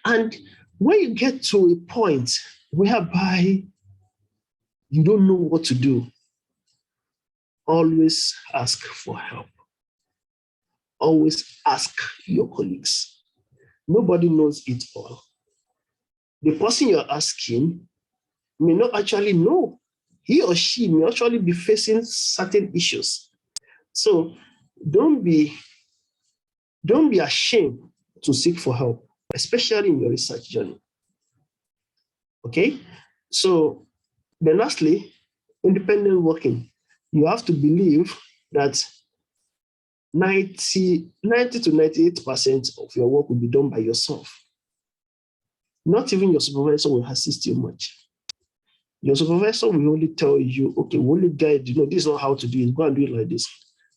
And when you get to a point whereby you don't know what to do, always ask for help. Always ask your colleagues. Nobody knows it all. The person you're asking may not actually know. He or she may actually be facing certain issues. So don't be ashamed to seek for help, especially in your research journey. Okay? So then lastly, independent working. You have to believe that 90 to 98% of your work will be done by yourself. Not even your supervisor will assist you much. Your supervisor will only tell you, okay, we'll only guide you, this is not how to do it, go and do it like this.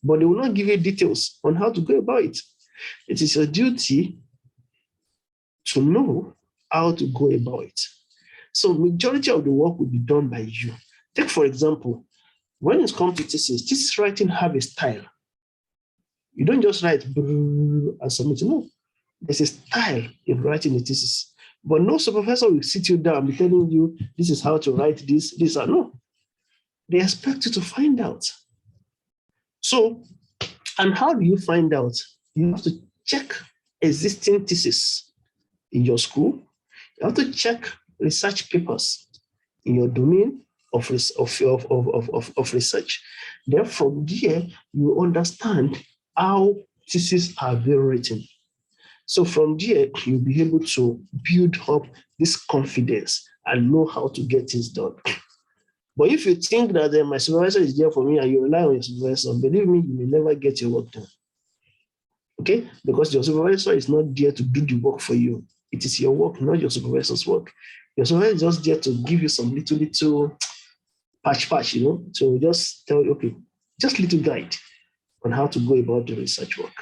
But they will not give you details on how to go about it. It is your duty to know how to go about it. So majority of the work will be done by you. Take, for example, when it comes to thesis writing have a style. You don't just write and submit. No, there's a style in writing a thesis. But no supervisor will sit you down and be telling you, this is how to write this, or no. They expect you to find out. So, and how do you find out? You have to check existing thesis in your school. You have to check research papers in your domain of research. Then from there, you understand how theses are being written. So from there, you'll be able to build up this confidence and know how to get things done. But if you think that my supervisor is there for me and you rely on your supervisor, believe me, you will never get your work done. Okay? Because your supervisor is not there to do the work for you. It is your work, not your supervisor's work. Your supervisor is just there to give you some little patch, to just tell you, okay, just little guide on how to go about the research work.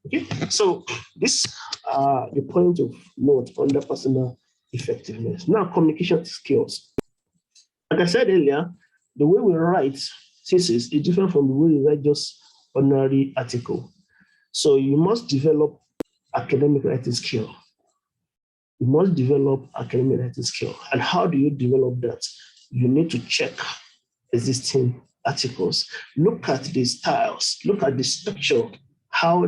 Okay, so this the point of note under personal effectiveness. Now, communication skills. Like I said earlier, the way we write thesis is different from the way we write just ordinary article. So you must develop academic writing skill. You must develop academic writing skill. And how do you develop that? You need to check existing articles. Look at the styles. Look at the structure. How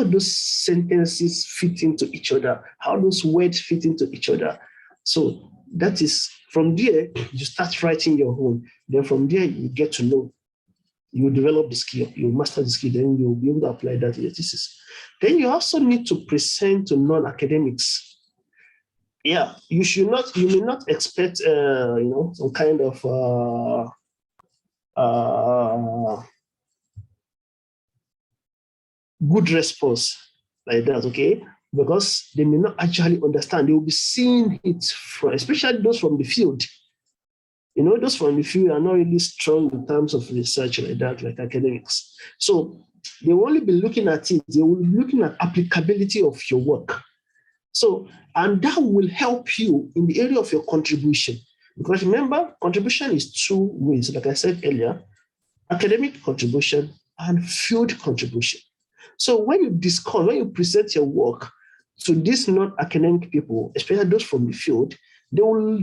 those sentences fit into each other. How those words fit into each other. So that is from there, you start writing your own. Then from there, you get to know. You develop the skill, you master the skill, then you'll be able to apply that in your thesis. Then you also need to present to non-academics. Yeah, you may not expect, some kind of good response like that, okay? Because they may not actually understand. They will be seeing it from, especially those from the field. Those from the field are not really strong in terms of research like that, like academics. So they will only be looking at it. They will be looking at applicability of your work. So, and that will help you in the area of your contribution. Because remember, contribution is two ways, like I said earlier, academic contribution and field contribution. So when you present your work to these non-academic people, especially those from the field, they will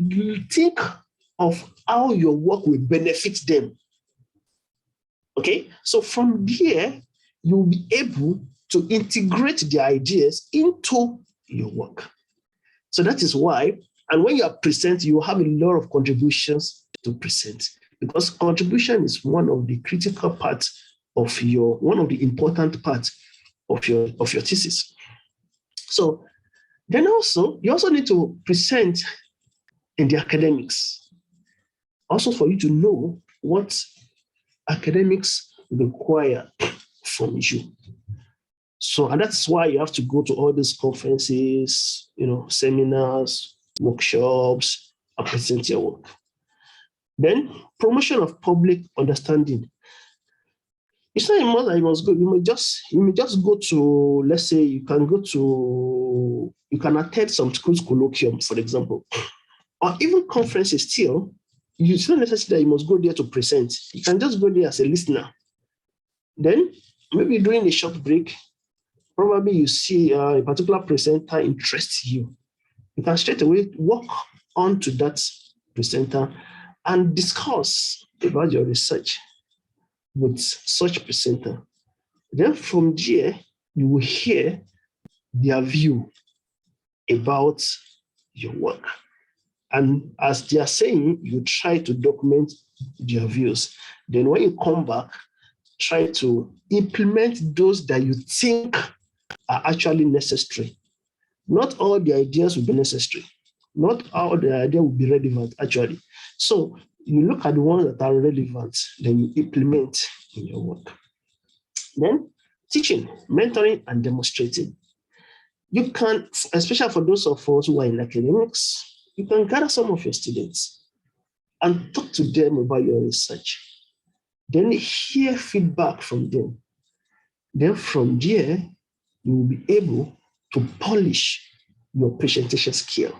think of how your work will benefit them. Okay? So from there, you'll be able to integrate the ideas into your work. So that is why, and when you are present, you have a lot of contributions to present, because contribution is one of the critical parts of one of the important parts of your thesis. So then also, you also need to present in the academics. Also for you to know what academics require from you. So, and that's why you have to go to all these conferences, seminars, workshops, and present your work. Then, promotion of public understanding. It's not important that you must go. You may just go to, let's say, you can attend some school's colloquium, for example, or even conferences still. It's not necessary that you must go there to present. You can just go there as a listener. Then, maybe during a short break, probably you see a particular presenter interests you. You can straight away walk on to that presenter and discuss about your research with such presenter. Then from there, you will hear their view about your work. And as they are saying, you try to document their views. Then when you come back, try to implement those that you think are actually necessary. Not all the ideas will be necessary. Not all the ideas will be relevant, actually. So you look at the ones that are relevant, then you implement in your work. Then teaching, mentoring, and demonstrating. You can, especially for those of us who are in academics, you can gather some of your students and talk to them about your research. Then hear feedback from them. Then from there, you will be able to polish your presentation skill.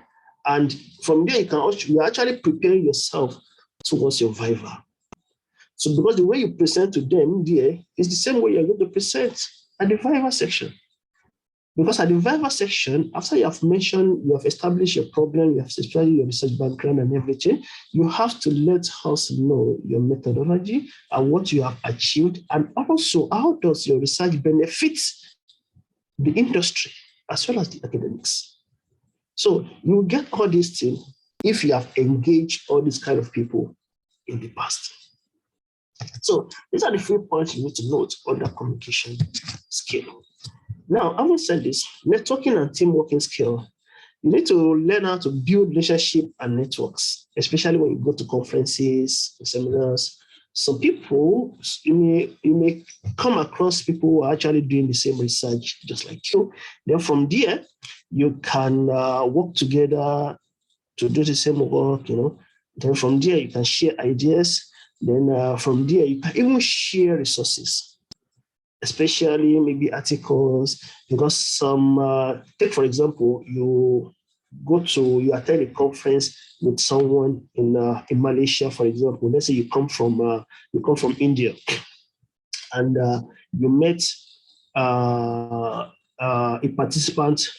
And from there, you are actually preparing yourself towards your viva. So because the way you present to them there is the same way you're going to present at the Viva section. Because at the Viva section, after you have mentioned, you have established your problem, you have established your research background and everything, you have to let us know your methodology and what you have achieved, and also how does your research benefit the industry as well as the academics. So you will get all these things if you have engaged all these kind of people in the past. So these are the 3 points you need to note on the communication skill. Now, having said this, networking and team working skill, you need to learn how to build relationship and networks, especially when you go to conferences, seminars. Some people, you may come across people who are actually doing the same research just like you. Then from there, you can work together to do the same work, Then from there, you can share ideas. Then from there, you can even share resources, especially maybe articles, because take for example, you attend a conference with someone in Malaysia, for example. Let's say you come from India, and you met a participant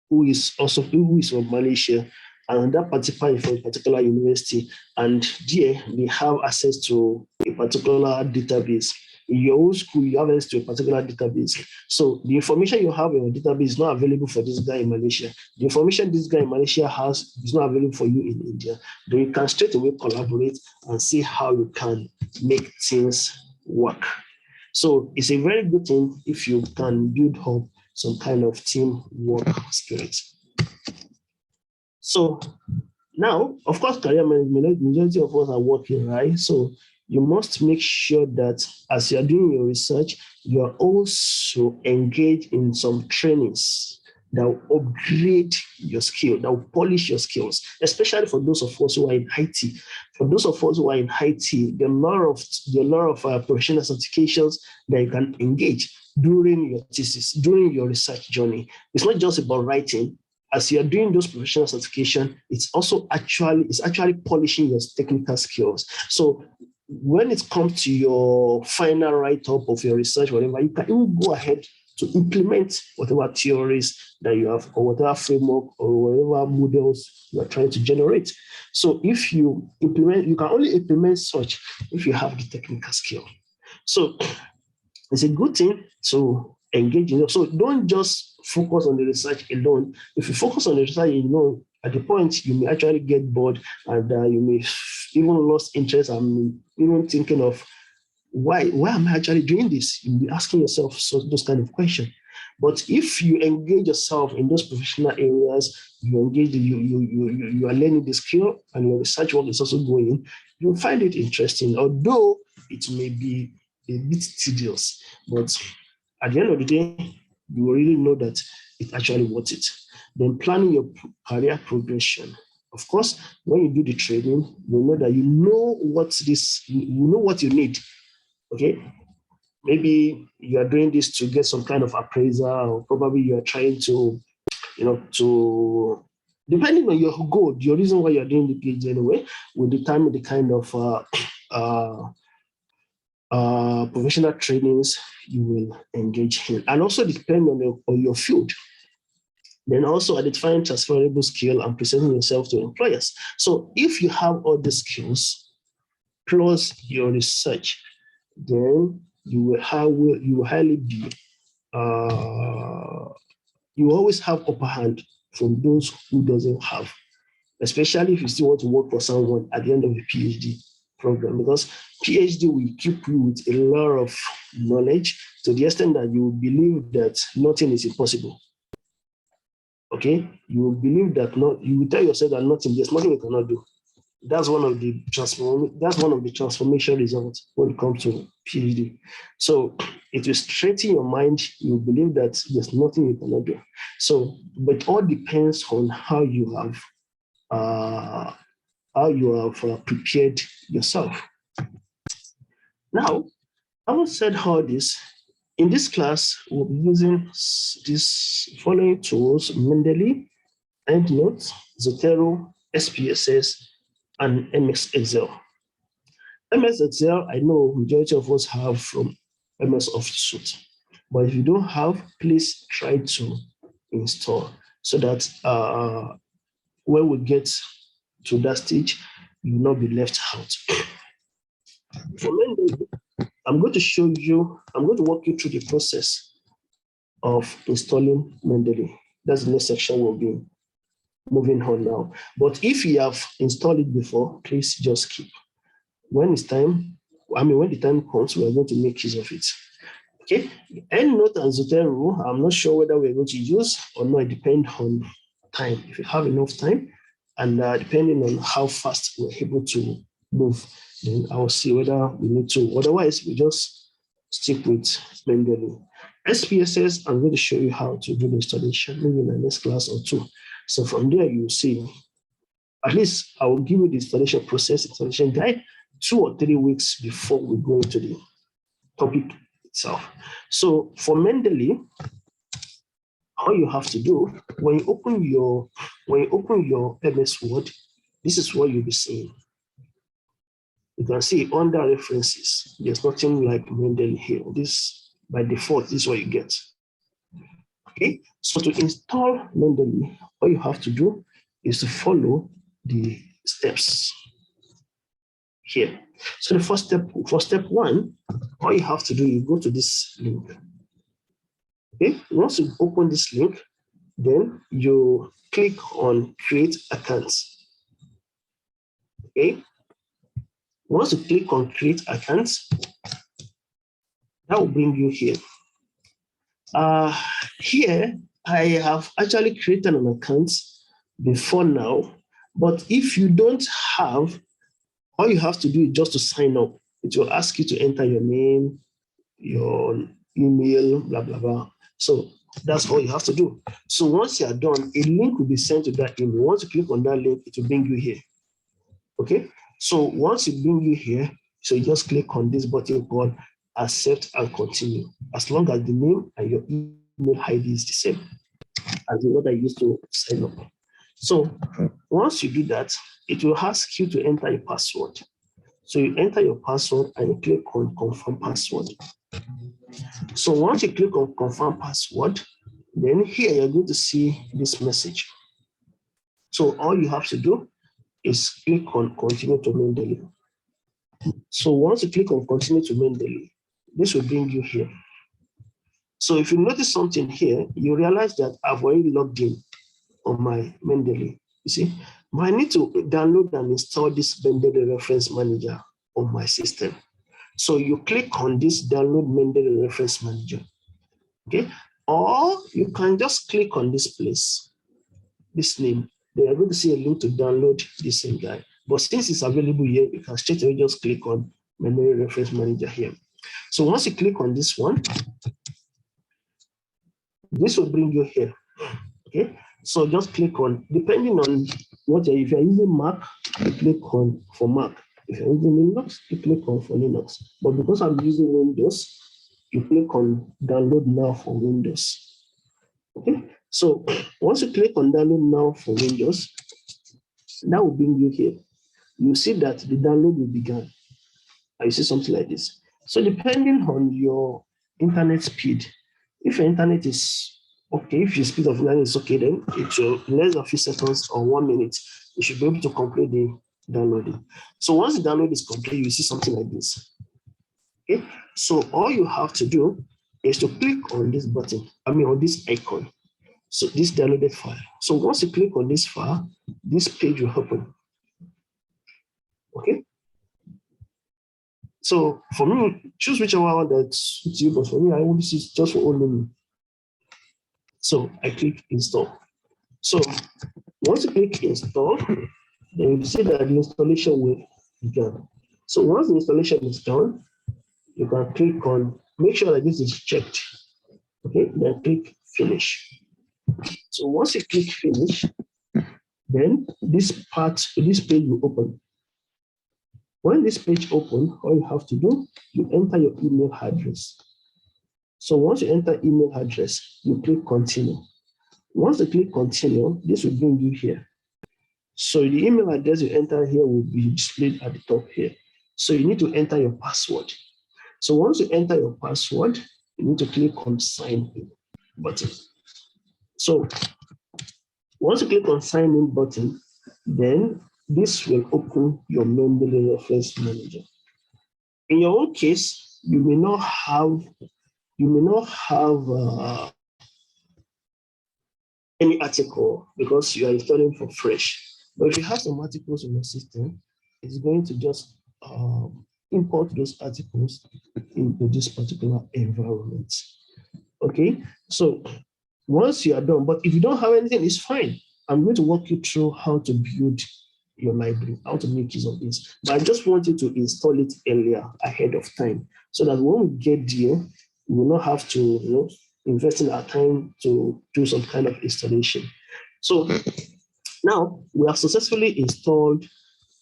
who is from Malaysia, and that participant is from a particular university, and there they have access to a particular database. In your own school, you have access to a particular database. So the information you have in your database is not available for this guy in Malaysia. The information this guy in Malaysia has is not available for you in India. Then you can straight away collaborate and see how you can make things work. So it's a very good thing if you can build up some kind of teamwork spirit. So now, of course, career management, majority of us are working, right? So you must make sure that as you're doing your research, you're also engaged in some trainings that will upgrade your skill, that will polish your skills, especially for those of us who are in IT. For those of us who are in IT, there are a lot of professional certifications that you can engage during your thesis, during your research journey. It's not just about writing. As you're doing those professional certification, it's actually polishing your technical skills. So when it comes to your final write-up of your research, whatever, you can even go ahead to implement whatever theories that you have, or whatever framework, or whatever models you are trying to generate. So if you implement, you can only implement such if you have the technical skill. So it's a good thing to engage in. So don't just focus on the research alone. If you focus on the research alone, at the point you may actually get bored, and you may even lose interest and even thinking of why am I actually doing this? You'll be asking yourself those kind of questions. But if you engage yourself in those professional areas, you are learning the skill, and your research work is also going, you'll find it interesting, although it may be a bit tedious. But at the end of the day, you will really know that it's actually worth it. Then planning your career progression. Of course, when you do the training, you know that you know what you need. Okay, maybe you are doing this to get some kind of appraisal, or probably you are trying to, depending on your goal, your reason why you're doing the PhD anyway, will determine the kind of professional trainings you will engage in, and also depend on your field. Then also identifying transferable skill and presenting yourself to employers. So if you have all the skills plus your research, then you will always have upper hand from those who doesn't have, especially if you still want to work for someone at the end of the PhD program, because PhD will equip you with a lot of knowledge to the extent that you believe that nothing is impossible. Okay, you will believe that you will tell yourself that there's nothing you cannot do. That's one of the transformation results when it comes to PhD. So it will straighten your mind. You believe that there's nothing you cannot do. So, but it all depends on how you have prepared yourself. Now, having said all this, in this class, we'll be using these following tools: Mendeley, EndNote, Zotero, SPSS, and MX Excel. MS Excel, I know majority of us have from MS Office Suite. But if you don't have, please try to install so that when we get to that stage, you will not be left out. For Mendeley, I'm going to walk you through the process of installing Mendeley. That's the next section we'll be moving on now. But if you have installed it before, please just keep. When the time comes, we are going to make use of it. Okay, EndNote and Zotero, I'm not sure whether we're going to use or not. It depends on time. If you have enough time, and depending on how fast we're able to move, then I'll see whether we need to. Otherwise, we just stick with Mendeley. SPSS, I'm going to show you how to do the installation, maybe in the next class or two. So from there, you'll see. At least I will give you the installation process, installation guide, 2 or 3 weeks before we go into the topic itself. So for Mendeley, all you have to do when you open your MS Word, this is what you'll be seeing. You can see under references, there's nothing like Mendeley here. This by default, this is what you get. Okay, so to install Mendeley, all you have to do is to follow the steps here. So the first step, for step 1, all you have to do, you go to this link. Okay, once you open this link, then you click on create accounts. Okay, once you click on create accounts, that will bring you here. Here, I have actually created an account before now, but if you don't have, all you have to do is just to sign up. It will ask you to enter your name, your email, blah, blah, blah. So that's all you have to do. So once you are done, a link will be sent to that email. Once you click on that link, it will bring you here. Okay? So once it brings you here, so you just click on this button called accept and continue. As long as the name and your email ID is the same as the one I used to sign up. So once you do that, it will ask you to enter your password. So you enter your password and you click on confirm password. So once you click on confirm password, then here you're going to see this message. So all you have to do is click on continue to Mendeley. So once you click on continue to Mendeley, this will bring you here. So if you notice something here, you realize that I've already logged in on my Mendeley. You see, but I need to download and install this Mendeley Reference Manager on my system. So you click on this download Mendeley Reference Manager, okay? Or you can just click on this place, this name. Then you're going to see a link to download this same guy. But since it's available here, you can straight away just click on Mendeley Reference Manager here. So once you click on this one, this will bring you here, okay? So just click on, depending on what if you're using Mac, you click on for Mac. If you're using Linux, you click on for Linux. But because I'm using Windows, you click on download now for Windows. Okay, so once you click on download now for Windows, that will bring you here. You see that the download will begin. And you see something like this. So depending on your internet speed, if your internet is okay, if your speed of internet is okay, then it will in less than a few seconds or 1 minute, you should be able to complete the downloading. So once the download is complete, you see something like this. Okay, so all you have to do is to click on this button, on this icon. So this downloaded file. So once you click on this file, this page will open. Okay. So for me, choose whichever one that suits you, but for me, I want this is just for only me. So I click install. So once you click install, then you see that the installation will begin. So once the installation is done, you can click on, make sure that this is checked. Okay, then click finish. So once you click finish, then this page will open. When this page opens, all you have to do, you enter your email address. So once you enter email address, you click continue. Once you click continue, this will bring you here. So the email address you enter here will be displayed at the top here. So you need to enter your password. So once you enter your password, you need to click on sign in button. So once you click on sign in button, then this will open your Mendeley Reference Manager. In your own case, you may not have any article because you are installing for fresh. But if you have some articles in your system, it's going to just import those articles into this particular environment. Okay, so once you are done, but if you don't have anything, it's fine. I'm going to walk you through how to build your library, how to make use of this. But I just want you to install it earlier, ahead of time, so that when we get there, we will not have to invest in our time to do some kind of installation. So now we have successfully installed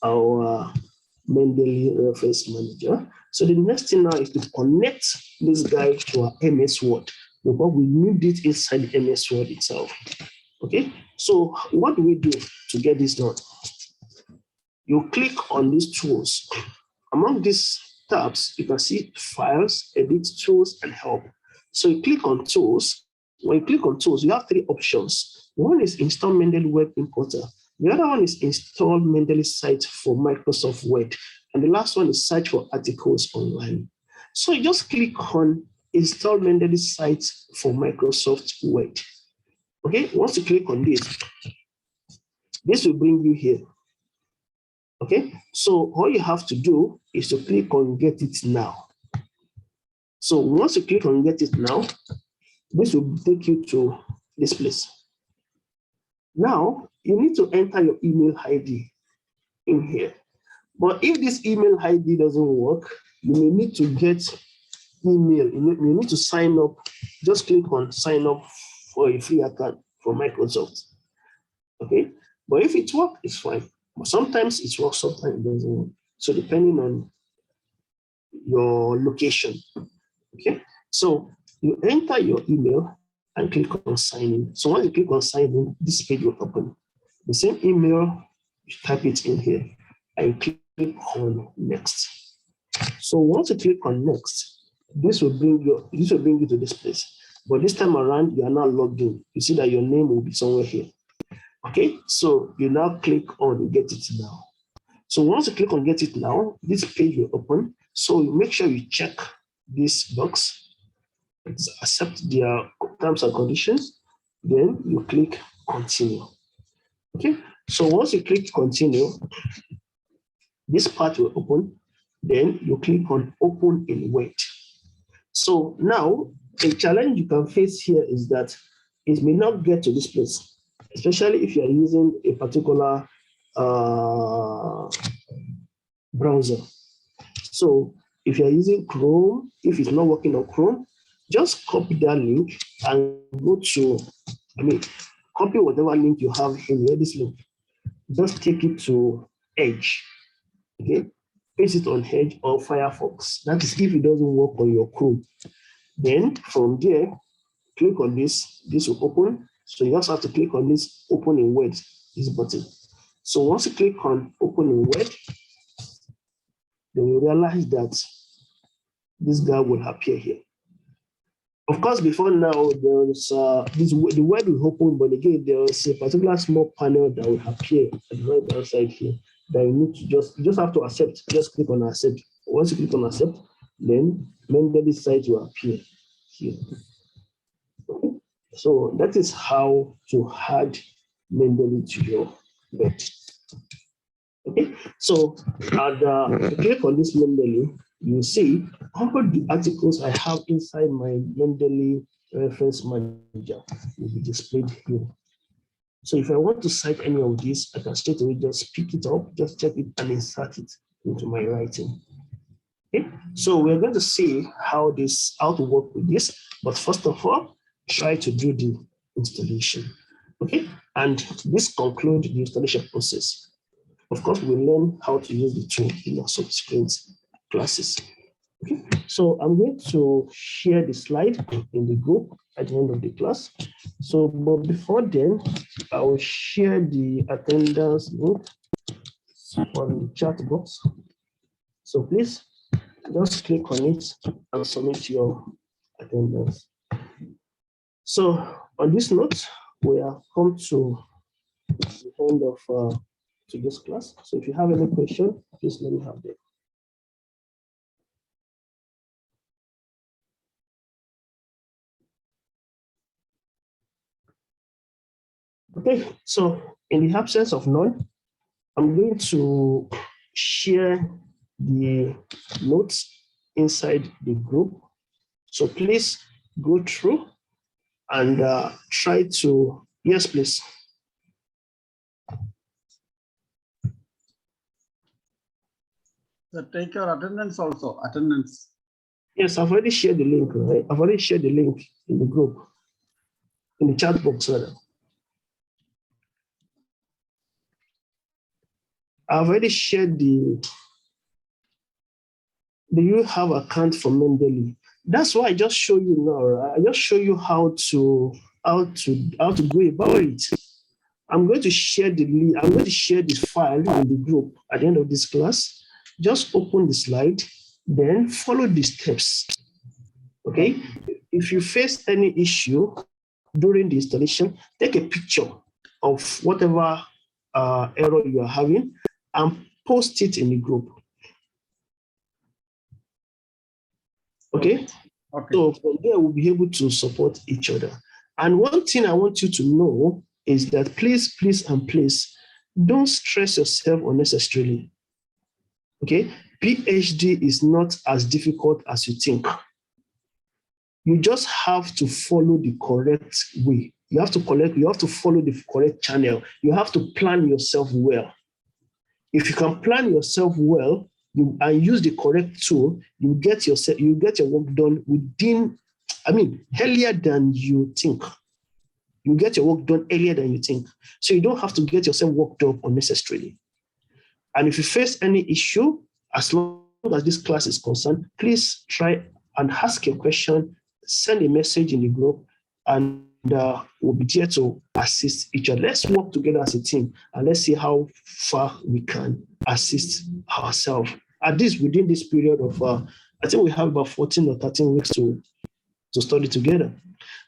our Mendeley Reference Manager. So the next thing now is to connect this guy to our MS Word, because we need it inside the MS Word itself. Okay, so what do we do to get this done? You click on these tools. Among these tabs, you can see Files, Edit, Tools, and Help. So you click on Tools. When you click on Tools, you have three options. One is Install Mendeley Web Importer. The other one is Install Mendeley Site for Microsoft Word. And the last one is Search for Articles Online. So you just click on Install Mendeley Site for Microsoft Word. Okay, once you click on this will bring you here. Okay, so all you have to do is to click on Get It Now. So once you click on Get It Now, this will take you to this place. Now, you need to enter your email ID in here. But if this email ID doesn't work, you may need to get email. You need to sign up. Just click on Sign Up for a free account for Microsoft. Okay, but if it works, it's fine. But sometimes it works, sometimes it doesn't work. So depending on your location. Okay, so you enter your email and click on sign in. So when you click on sign in, this page will open. The same email, you type it in here and click on next. So once you click on next, this will bring you to this place. But this time around, you are now logged in. You see that your name will be somewhere here. Okay, so you now click on Get It Now. So once you click on Get It Now, this page will open. So you make sure you check this box, accept their terms and conditions, then you click Continue. Okay, so once you click Continue, this part will open. Then you click on Open in Word. So now a challenge you can face here is that it may not get to this place, especially if you are using a particular browser. So if you're using Chrome, if it's not working on Chrome, just copy that link and go to, copy whatever link you have in here, this link. Just take it to Edge, okay? Paste it on Edge or Firefox. That is if it doesn't work on your Chrome. Then from there, click on this will open. So you also have to click on this Open in Word, this button. So once you click on Open in Word, then you realize that this guy will appear here. Of course, before now, there's the word will open, but again, there's a particular small panel that will appear at the right hand side here that you need to you just have to accept. Just click on accept. Once you click on accept, then Mendeley site will appear here. So that is how to add Mendeley to your word. Okay, so if you click on this Mendeley, you see all the articles I have inside my Mendeley Reference Manager will be displayed here. So if I want to cite any of these, I can straight away just pick it up, just check it and insert it into my writing. Okay, so we're going to see how to work with this, but first of all, try to do the installation. Okay, and this concludes the installation process. Of course, we learn how to use the tool in our subsequent classes. Okay, so I'm going to share the slide in the group at the end of the class. So, but before then, I will share the attendance link on the chat box. So please just click on it and submit your attendance. So on this note, we have come to the end of today's class. So if you have any question, please let me have them. Okay, so in the absence of none, I'm going to share the notes inside the group. So please go through and try to, yes, please. So take your attendance also, attendance. Yes, I've already shared the link, right? I've already shared the link in the group, in the chat box, rather. I've already shared the, do you have account for Mendeley? That's why I just show you now, right? I just show you how to go about it. I'm going to share the link, I'm going to share this file in the group at the end of this class. Just open the slide, then follow the steps. Okay? If you face any issue during the installation, take a picture of whatever error you are having and post it in the group. Okay? Okay. So from there, we'll be able to support each other. And one thing I want you to know is that please, don't stress yourself unnecessarily. Okay? PhD is not as difficult as you think. You just have to follow the correct way. You have to follow the correct channel. You have to plan yourself well. If you can plan yourself well, and use the correct tool, you get your work done earlier than you think. You get your work done earlier than you think. So you don't have to get yourself worked up unnecessarily. And if you face any issue, as long as this class is concerned, please try and ask your question, send a message in the group, and we'll be there to assist each other. Let's work together as a team, and let's see how far we can assist ourselves. At least within this period of, I think we have about 14 or 13 weeks to study together.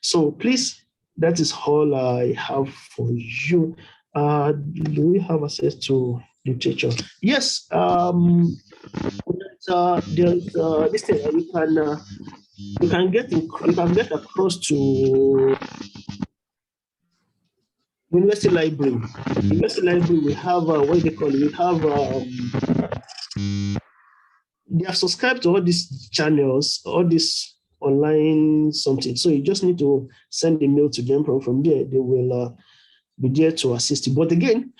So please, that is all I have for you. Do we have access to literature? Yes. There's this thing you can get across to University Library. University Library, we have what they call it. We have they have subscribed to all these channels, all this online something. So you just need to send a mail to them. From there, they will be there to assist you. But again,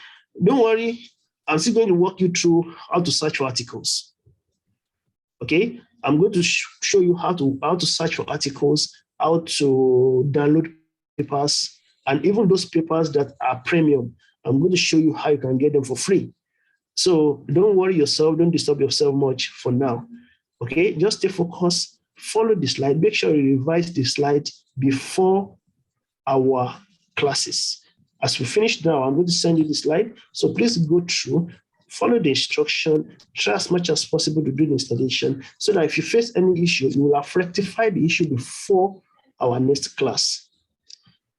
don't worry. I'm still going to walk you through how to search for articles. Okay, I'm going to show you how to search for articles, how to download papers, and even those papers that are premium. I'm going to show you how you can get them for free. So don't worry yourself, don't disturb yourself much for now. Okay, just stay focused, follow the slide, make sure you revise the slide before our classes. As we finish now, I'm going to send you the slide. So please go through, follow the instruction, try as much as possible to do the installation so that if you face any issue, you will have rectified the issue before our next class.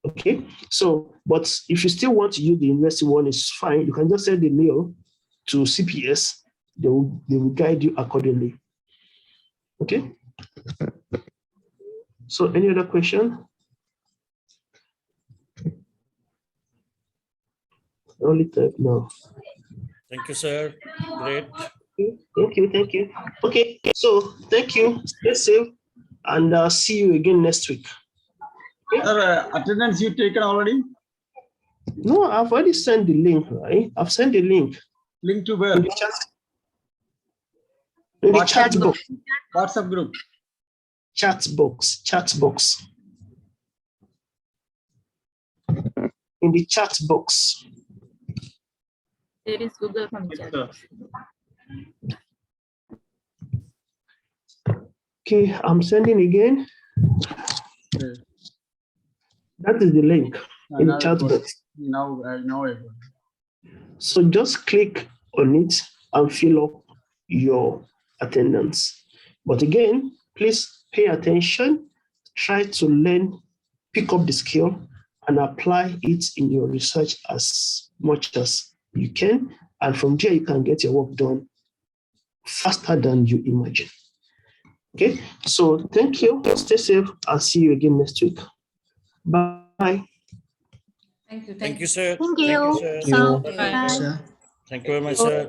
Okay, so, but if you still want to use the university one, it's fine. You can just send the mail to CPS. They will guide you accordingly. Okay. So any other question? Only type now. Thank you, sir. Great. Thank you. Okay, so thank you. Stay safe, and see you again next week. Okay? Sir, attendance you taken already? No, I've already sent the link, right? I've sent the link. Link to where? In the chat. In the chat box. WhatsApp group. Chat box. In the chat box. There is Google from chat. Okay, I'm sending again. Okay. That is the link in the chat box. Now I know it. So just click on it and fill up your attendance. But again, please pay attention, try to learn, pick up the skill, and apply it in your research as much as you can. And from there, you can get your work done faster than you imagine. Okay, so thank you. Stay safe. I'll see you again next week. Bye. Thank you. Thank you, sir. Thank Thank you, you. sir. So, Bye. bye. Sir. Thank you very much, sir.